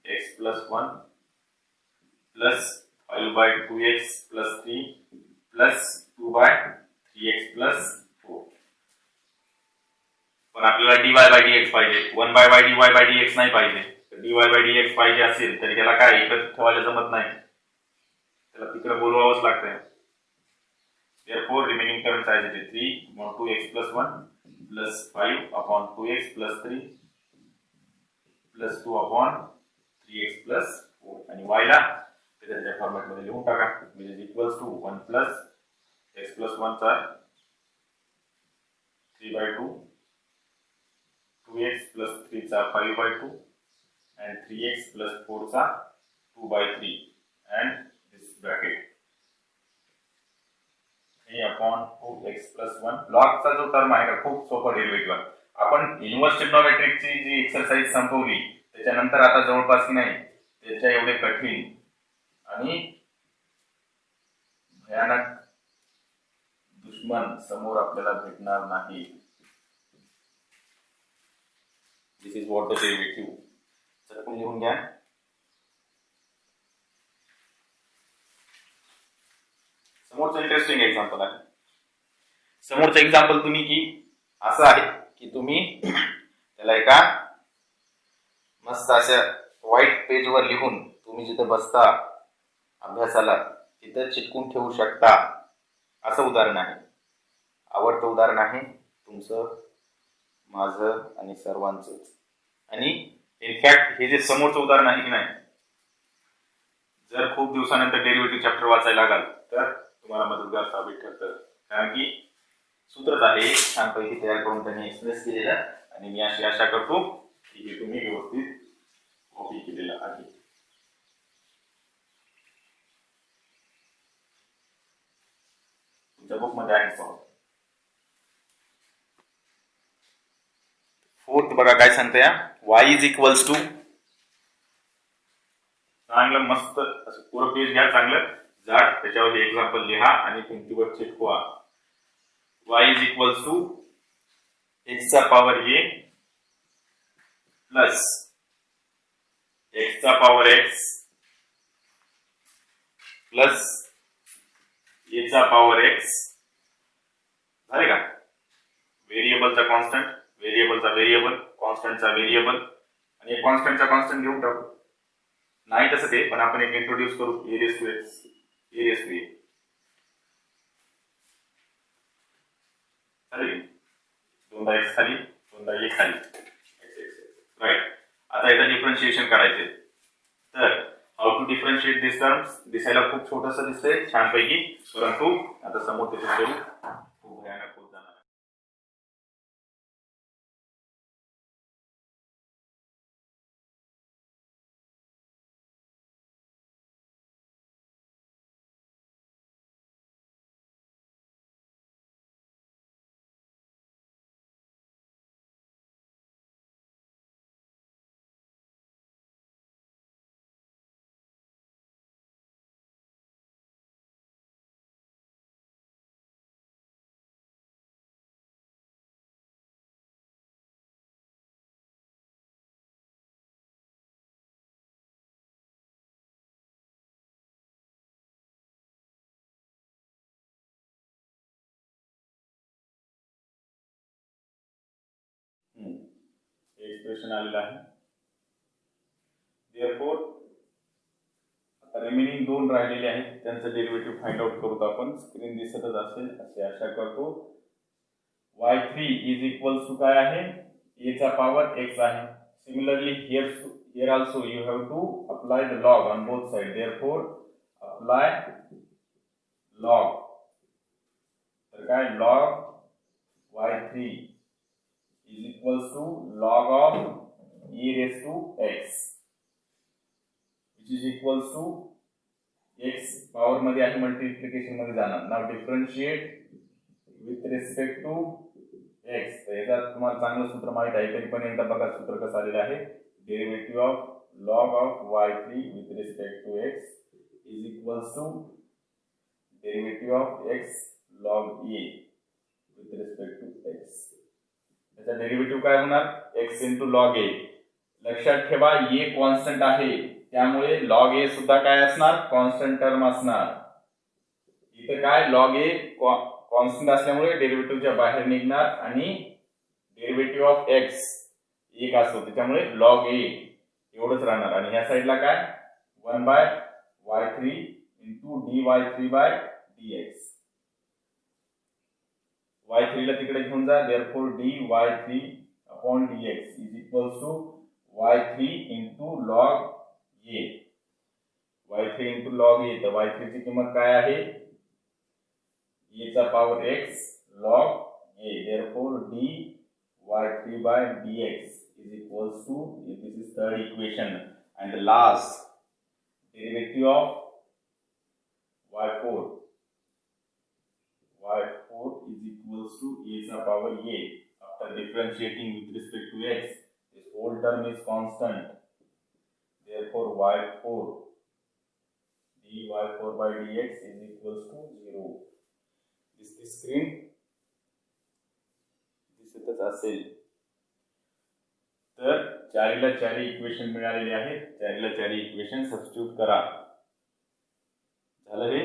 x plus 1 plus 5 by 2x plus 3 plus 2/3x plus 4. पण आपल्याला dy बाय dx पाहिजे, 1/dy/dx नाही पाहिजे. तर dy/dx पाहिजे असेल तर त्याला काय इकडे ठेवायला जमत नाही, त्याला तिकडे बोलवावंच लागतंय. Therefore remaining terms as it is 3/2x plus 1 plus 5/2x plus 3 plus 2/3x plus 4. आणि y ला त्याच्या फॉर्मॅट मध्ये लिहून टाका, which is equals to 1 plus x plus 1 चा 3/2, 2x plus 3 चा 5/2 and 3x plus 4 चा 2/3 and this bracket upon 2x plus 1. log चा जो टर्म आहे का खूप सोपा डेरिव्हेटिव्ह आहे. आपण इनव्हर्स ट्रिग्नोमेट्रिकची जी एक्सरसाइज संपवली त्याच्यानंतर आता जवळपास की नाही त्याच्या एवढे कठीण आणि भयानक दुश्मन समोर आपल्याला भेटणार नाही. दिस इज व्हॉट द डेरिव्हेटिव्ह. चला लिहून घ्या. समोरचं इंटरेस्टिंग एक्झाम्पल आहे. समोरचं एक्झाम्पल तुम्ही की असं आहे की तुम्ही त्याला एका मस्त अशा व्हाईट पेजवर लिहून तुम्ही जिथे बसता अभ्यासाला तिथे चिटकून ठेवू शकता. असं उदाहरण आहे. आवडतं उदाहरण आहे तुमचं, माझं आणि सर्वांचंच. आणि इनफॅक्ट हे जे समोरचं उदाहरण आहे की नाही, जर खूप दिवसानंतर डेरिव्हेटिव्ह चॅप्टर वाचायला लागाल तर तुम्हाला मदतगार साबित ठरतं. कारण की सूत्रच आहे छानपैकी तयार करून त्यांनी एक्सप्रेस केलेलं, आणि मी अशी आशा करतो की हे तुम्ही व्यवस्थित कॉपी केलेलं आहे. तुमच्या बुक मध्ये आहे. फोर्थ बघा काय सांगते या, y इज इक्वल्स टू, चांगलं मस्त असं पुरं पेज घ्या, चांगलं जाड, त्याच्यावर एक्झाम्पल लिहा आणि भिंतीवर चिटकवा. y is equals to x चा पॉवर a प्लस x चा पॉवर x प्लस a चा पॉवर x. झाले का? व्हेरिएबलचा कॉन्स्टंट, व्हेरिएबलचा व्हेरिएबल, कॉन्स्टंटचा व्हेरिएबल, आणि कॉन्स्टंटचा कॉन्स्टंट घेऊन टाकू. नाही तसं ते, पण आपण एक इंट्रोड्यूस करू, a raised to x, a raised to a. चालेल, 2x खाली, 2a खाली, राईट. आता याचं डिफरन्शिएशन करायचे. तर how to differentiate this terms. दिसायला खूप छोटस दिसतंय छानपैकी, परंतु आता समोर त्याचे खूप भयानक होत जाणार. एक्सप्रेशन आलेलं आहे. देअरफोर आता रिमेनिंग दोन राहिलेले आहेत, त्यांचं डेरिव्हेटिव्ह फाइंड आउट करूत आपण. स्क्रीन दिसतच असेल असे आशा करतो. y3 इज इक्वल्स टू काय आहे, a चा पॉवर x आहे. Similarly here also you have to apply the log on both sides. Therefore apply log. तर काय, log y3 is equals to log of e raised to x, which is equals to x power मध्ये आहे, multiplication मध्ये जाणार. Now differentiate with respect to x. तर याचा तुम्हाला चांगलं सूत्र माहित आहे, तरी पण एकदा बघा सूत्र कसं आलेलं आहे. Derivative of log of y3 with respect to x is equals to derivative of x log a with respect to x. त्याचा डेरिव्हेटिव्ह काय होणार, x into log a. लक्षात ठेवा a कॉन्स्टंट आहे, त्यामुळे log a सुद्धा काय असणार, कॉन्स्टंट टर्म असणार. इथं काय लॉग ए कॉन्स्टंट असल्यामुळे डेरिव्हेटिव्हच्या बाहेर निघणार आणि डेरिव्हेटिव्ह ऑफ एक्स एक असतो त्याच्यामुळे लॉग ए एवढंच राहणार आणि ह्या साईडला काय 1/y3 इंटू dy3/dx y3 ला तिकडे घेऊन जा therefore dy3/dx is equals to y3 into log a y3 into log a तर y3 ची किंमत काय आहे a चा power x log a therefore dy3/dx is equals to this is third equation and the last derivative of y4 is equals to a चा power a after differentiating with respect to x this whole term is constant therefore y4 dy4/dx is equals to 0 this screen दिसतच असेल तर चारीला चारी equation मिळालेले आहेत चारीला चारी equation substitute करा झालं हे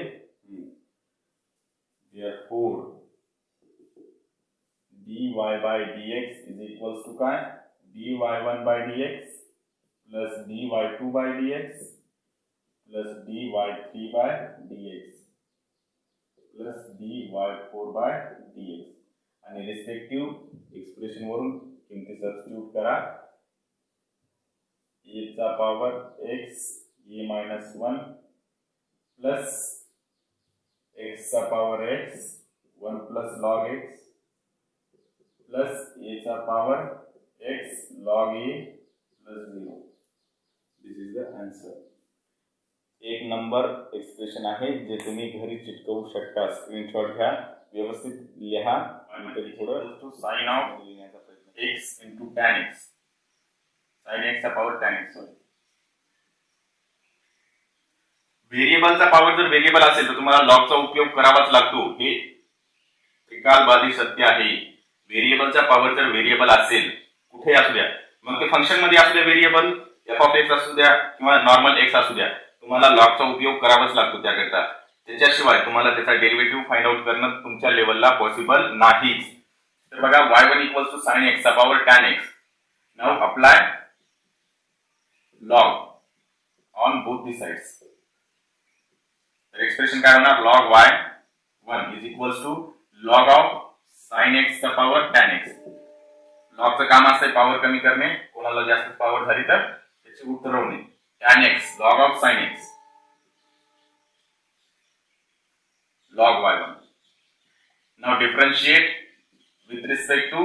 therefore dy/dx is equals to काय dy1/dx plus dy2/dx plus dy3/dx plus dy4/dx आणि रिस्पेक्टिव्ह एक्सप्रेशन वरून किमती सबस्टिट्यूट करा a चा power x a-1 plus x चा power x 1 plus log x plus a चा power x log a plus 0 this is the answer एक number expression आहे जे तुम्ही घरी चिटकवू शकता स्क्रीनशॉट घ्या व्यवस्थित लिहा आणि कधी थोडं टू साइन ऑफ लिहिण्याचा प्रयत्न x into tan x sin x चा पॉवर tan x व्हेरिएबलचा पॉवर जर व्हेरिएबल असेल तर तुम्हाला लॉगचा उपयोग करावाच लागतो हे त्रिकालबाधी सत्य आहे व्हेरिएबलचा पॉवर जर व्हेरिएबल असेल कुठे असू द्या मग ते फंक्शन मध्ये असू द्या व्हेरिएबल f of x असू द्या किंवा नॉर्मल x असू द्या तुम्हाला लॉगचा उपयोग करावाच लागतो त्याकरता त्याच्याशिवाय तुम्हाला त्याचा डेरिव्हेटिव्ह फाइंड आउट करणं तुमच्या लेवलला पॉसिबल नाहीच तर बघा y1 equals to sin x चा power tan x now apply log on both the sides तर एक्सप्रेशन काय होणार log y1 is equals to log of sin x चा पॉवर tan x लॉगचं काम असतं पॉवर कमी करणे कोणाला जास्त पॉवर झाली तर त्याची उतरवणे tan x log of sin x log y1 now differentiate with respect to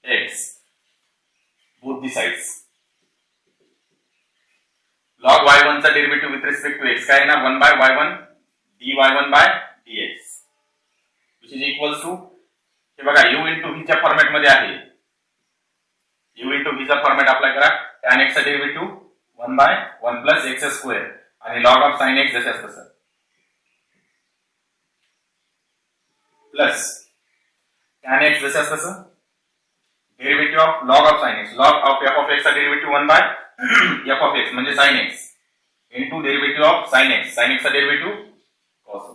x both the sides log y1 चा derivative with respect to x काय आहे ना 1/y1 dy1/dx which is equals to हे बघा u into v च्या format मध्ये आहे u into v चा फॉर्मॅट अप्लाय करा tan x चा डेरिव्हेटिव्ह 1/1 plus x square आणि log of sin x जसे असतं सर प्लस tan x जसे असतं sir derivative of log of sin x log of f of x चा derivative 1/f of x म्हणजे sin x into derivative of sin x चा derivative cos x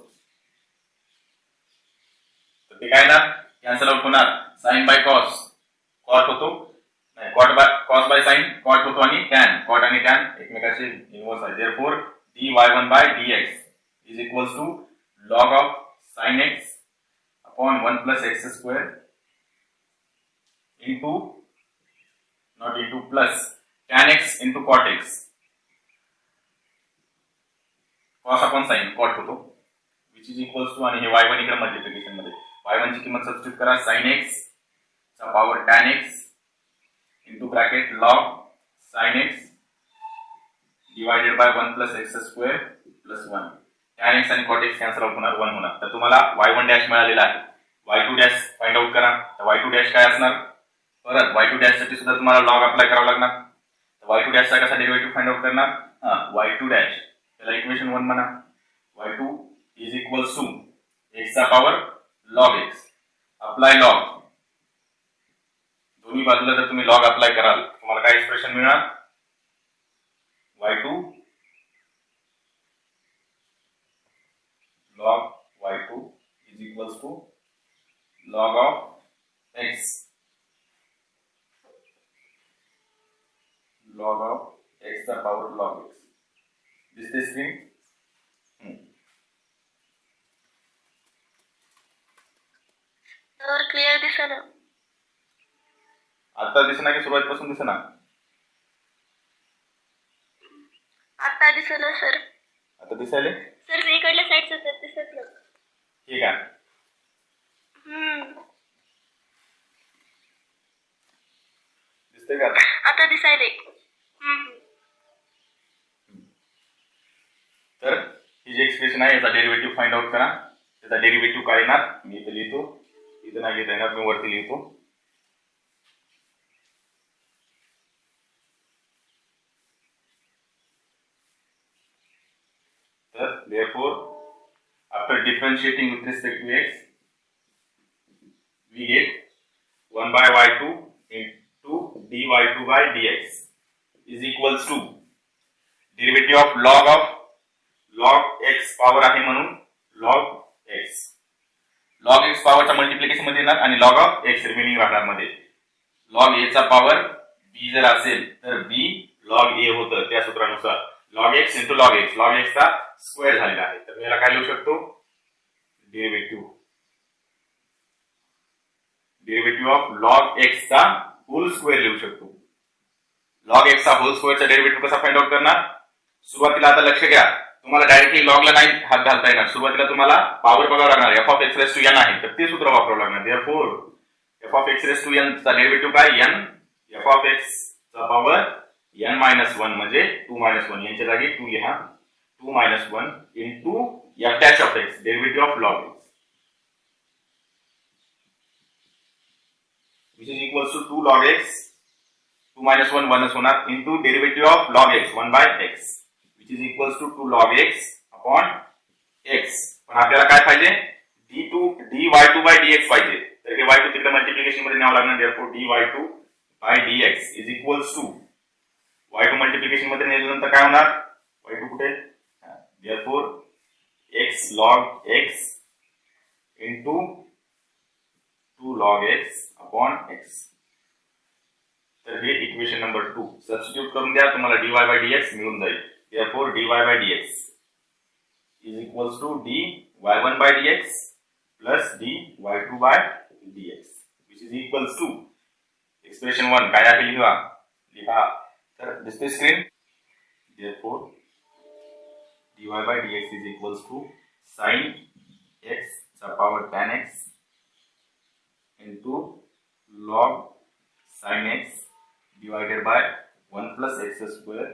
तर ते काय ना कॅन्सल आउट होणार sin by cos cot होतो नाही cos by sin cot होतो आणि tan cot आणि tan एकमेकांचे इन्व्हर्स आहे therefore dy1/dx is equals to log of sin x upon 1 plus x square into not into plus tan x into cot x cos upon sin cot होतो which is equals to आणि हे y1 इकडे multiplication मध्ये y1 ची किंमत substitute करा sin x चा power tan x into bracket log sin x divided by 1 plus x square plus 1 tan x आणि cot x कॅन्सल आउट होणार 1 होणार तर तुम्हाला y1 डॅश मिळालेला आहे y2 डॅश फाइंड आउट करा तर y2 डॅश काय असणार परत y2 डॅश साठी सुद्धा तुम्हाला log अप्लाय करावा लागणार तर y2 डॅश चा कसा डेरिव्हेटिव्ह फाइंड आउट करणार y2 डॅश त्याला इक्वेशन 1 म्हणा y2 is equals to x चा power log x apply log दोन्ही बाजूला जर तुम्ही log अप्लाय कराल तुम्हाला काय एक्सप्रेशन मिळणार y2 log y2 चा पॉवर लॉग एक्स. दिसते स्क्रीन? तर क्लिअर दिसेल. आता दिसना की सुरुवातीपासून दिसना? आता दिसेल सर. आता दिसायले सर इकडल्या साईडचं दिसत नाही. ठीक आहे. दिसते का आता दिसायले. तर ही जी एक्सप्रेशन आहे याचा डेरिव्हेटिव्ह फाइंड आउट करा. त्याचा डेरिव्हेटिव्ह काय येणार मी इथे लिहितो. इथे नाही लिहिता येणार, मी वरती लिहितो. तर therefore after differentiating with respect to x we get 1 by y2 into dy2 by dx is equals to derivative of log x power आहे म्हणून log x. log x पॉवरचा मल्टिप्लिकेशन मध्ये येणार आणि log of x रिमेनिंग राहणार मध्ये. log a चा power b जर असेल तर b log a होतं त्या सूत्रानुसार. log x into log x, log x चा स्क्वेअर झालेला आहे. तर मी याला काय लिहू शकतो? डेरिव्हेटिव्ह ऑफ log x चा होल स्क्वेअर लिहू शकतो. log x चा होल स्क्वेअरचा डेरिव्हेटिव्ह कसा फाइंड आउट करणार? सुरुवातीला आता लक्ष घ्या, तुम्हाला डायरेक्टली लॉगला नाही हात घालता येणार. सुरुवातीला तुम्हाला पॉवर बघावं लागणार. f of x raised to n आहे तर ते सूत्र वापरावं लागणार. therefore f of x raised to n चा डेरिव्हेटिव्ह काय? n. f of x चा पॉवर n - 1 म्हणजे 2 - 1 यांच्या जागी 2 लिहा. 2 - 1 into f dash of x, derivative of log x, which is equals to 2 log x. 2 - 1 1 होणार into derivative of log x 1 by x, which is equals to 2 log x upon x. पण आपल्याला काय पाहिजे? dy2 by dx पाहिजे. तर हे y2 तिकडे multiplication मध्ये न्यावं लागणार. therefore dy2 by dx is equals to y2 multiplication मध्ये नेल्यानंतर काय होणार? y2 कुठे? therefore x log x into 2 log x upon x. तर हे इक्वेशन नंबर 2 सबस्टिट्यूट करून द्या, तुम्हाला dy by dx मिळून जाईल. therefore dy by dx is equals to dy1 by dx plus dy2 by dx, which is equals to expression 1 काय आहे लिहा. तर दिसते screen? therefore dy by dx is equals to sin x चा power tan x into log sin x divided by 1 plus x square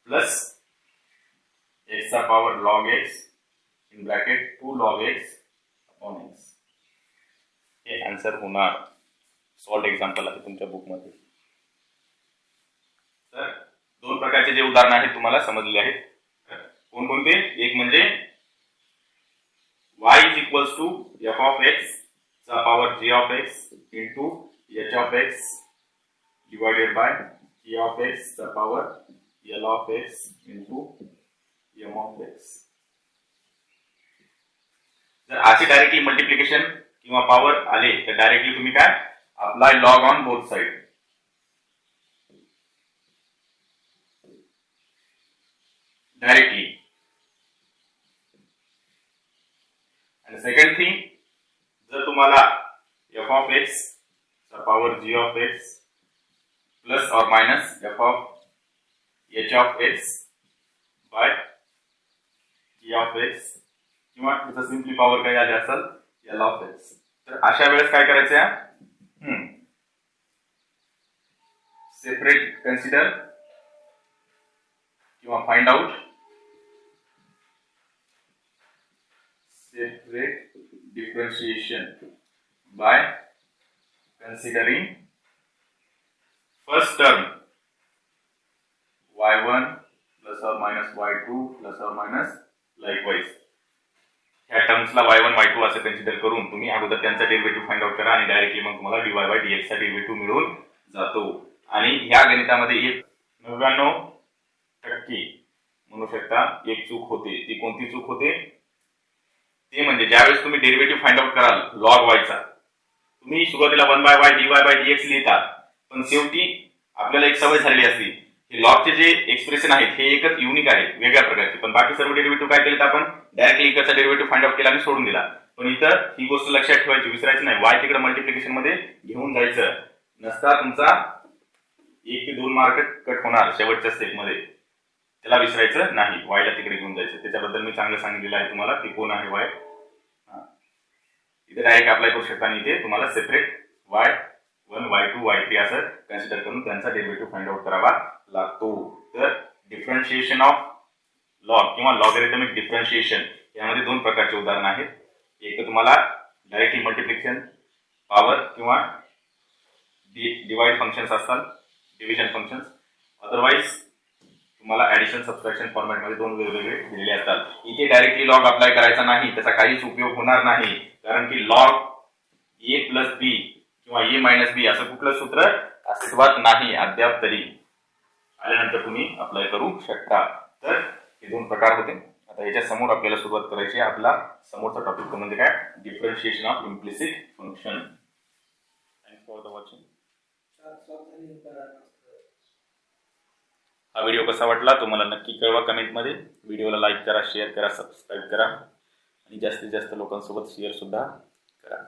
plus x चा power log x in bracket 2 log x upon x. हे answer होणार. Solved example आहे तुमच्या book मध्ये. तर दोन प्रकारचे जे उदाहरण आहेत तुम्हाला समजले आहेत. कोणकोणते? एक म्हणजे y is equals to f of x चा power g of x into h of x divided by g of x चा power l of x into m of x. जर असे डायरेक्टली मल्टिप्लिकेशन किंवा पॉवर आले तर directly तुम्ही काय apply log on both side. Directly. आणि second thing, जर तुम्हाला f of x चा power g of x plus और minus f of h of x by g of x किंवा त्याचा सिंपली पॉवर काय आले असेल l of x, तर अशा वेळेस काय करायचं आहे? सेपरेट कन्सिडर किंवा find out. Separate differentiation by considering first term y1 plus or minus y2 plus or minus likewise. ह्या टर्म्सला y1 y2 असे कन्सिडर करून तुम्ही अगोदर त्यांचा डेरिव्हेटिव्ह फाइंड आउट करा आणि डायरेक्टली मग तुम्हाला dy by dx चा डेरिव्हेटिव्ह मिळून जातो. आणि ह्या गणितामध्ये 99% म्हणू शकता एक चूक होते. ती कोणती चूक होते? ते म्हणजे ज्यावेळेस तुम्ही डेरिव्हेटिव्ह फाइंड आउट कराल log y चा, तुम्ही सुरुवातीला 1 by y dy by dx लिहिता, पण शेवटी आपल्याला एक सवय झालेली असते हे लॉगचे जे एक्सप्रेशन आहेत हे एकच युनिक आहे, वेगळ्या प्रकारचे. पण बाकी सर्व डेरिव्हेटिव्ह काय केले तर आपण डायरेक्टली इकडचा डेरिव्हेटिव्ह फाइंड आउट केला आणि सोडून दिला. पण इथं ही गोष्ट लक्षात ठेवायची, विसरायची नाही. वाय तिकडे मल्टिप्लिकेशन मध्ये घेऊन जायचं नसता तुमचा 1 ते 2 मार्क कट होणार शेवटच्या स्टेप मध्ये. त्याला विसरायचं नाही, वायला तिकडे घेऊन जायचं. त्याच्याबद्दल मी चांगलं सांगितलेलं आहे तुम्हाला, ती कोण आहे वाय. इथे डायरेक्ट अप्लाय करू शकता आणि इथे तुम्हाला सेपरेट y1 y2 y3 असं कन्सिडर करून त्यांचा डेरिव्हेटिव्ह फाइंड आउट करावा लागतो. तर डिफरन्शिएशन ऑफ लॉग किंवा लॉगॅरिथमिक डिफरन्शिएशन यामध्ये 2 प्रकारचे उदाहरण आहेत. एक तर तुम्हाला डायरेक्टली मल्टिप्लिकेशन पॉवर किंवा डिवाइड फंक्शन्स असतात, डिव्हिजन फंक्शन्स. अदरवाइज तुम्हाला ऍडिशन सबट्रॅक्शन फॉर्मॅट मध्ये 2 वेगवेगळे दिलेले असतात. इथे डायरेक्टली लॉग अप्लाय करायचा नाही, त्याचा काहीच उपयोग होणार नाही. कारण की लॉग a प्लस बी किंवा a मायनस बी असं कुठलं सूत्र अस्तित्वात नाही अद्याप तरी. आल्यानंतर तुम्ही अप्लाय करू शकता. तर हे 2 प्रकार होते. आता याच्या समोर आपल्याला सुरुवात करायची आहे. आपला समोरचा टॉपिक म्हणजे काय, differentiation of implicit function. Thanks for the watching. हा व्हिडिओ कसा वाटला तुम्हाला नक्की कळवा कमेंटमध्ये. व्हिडिओला लाईक करा, शेअर करा, सबस्क्राईब करा आणि जास्तीत जास्त लोकांसोबत शेअर सुद्धा करा.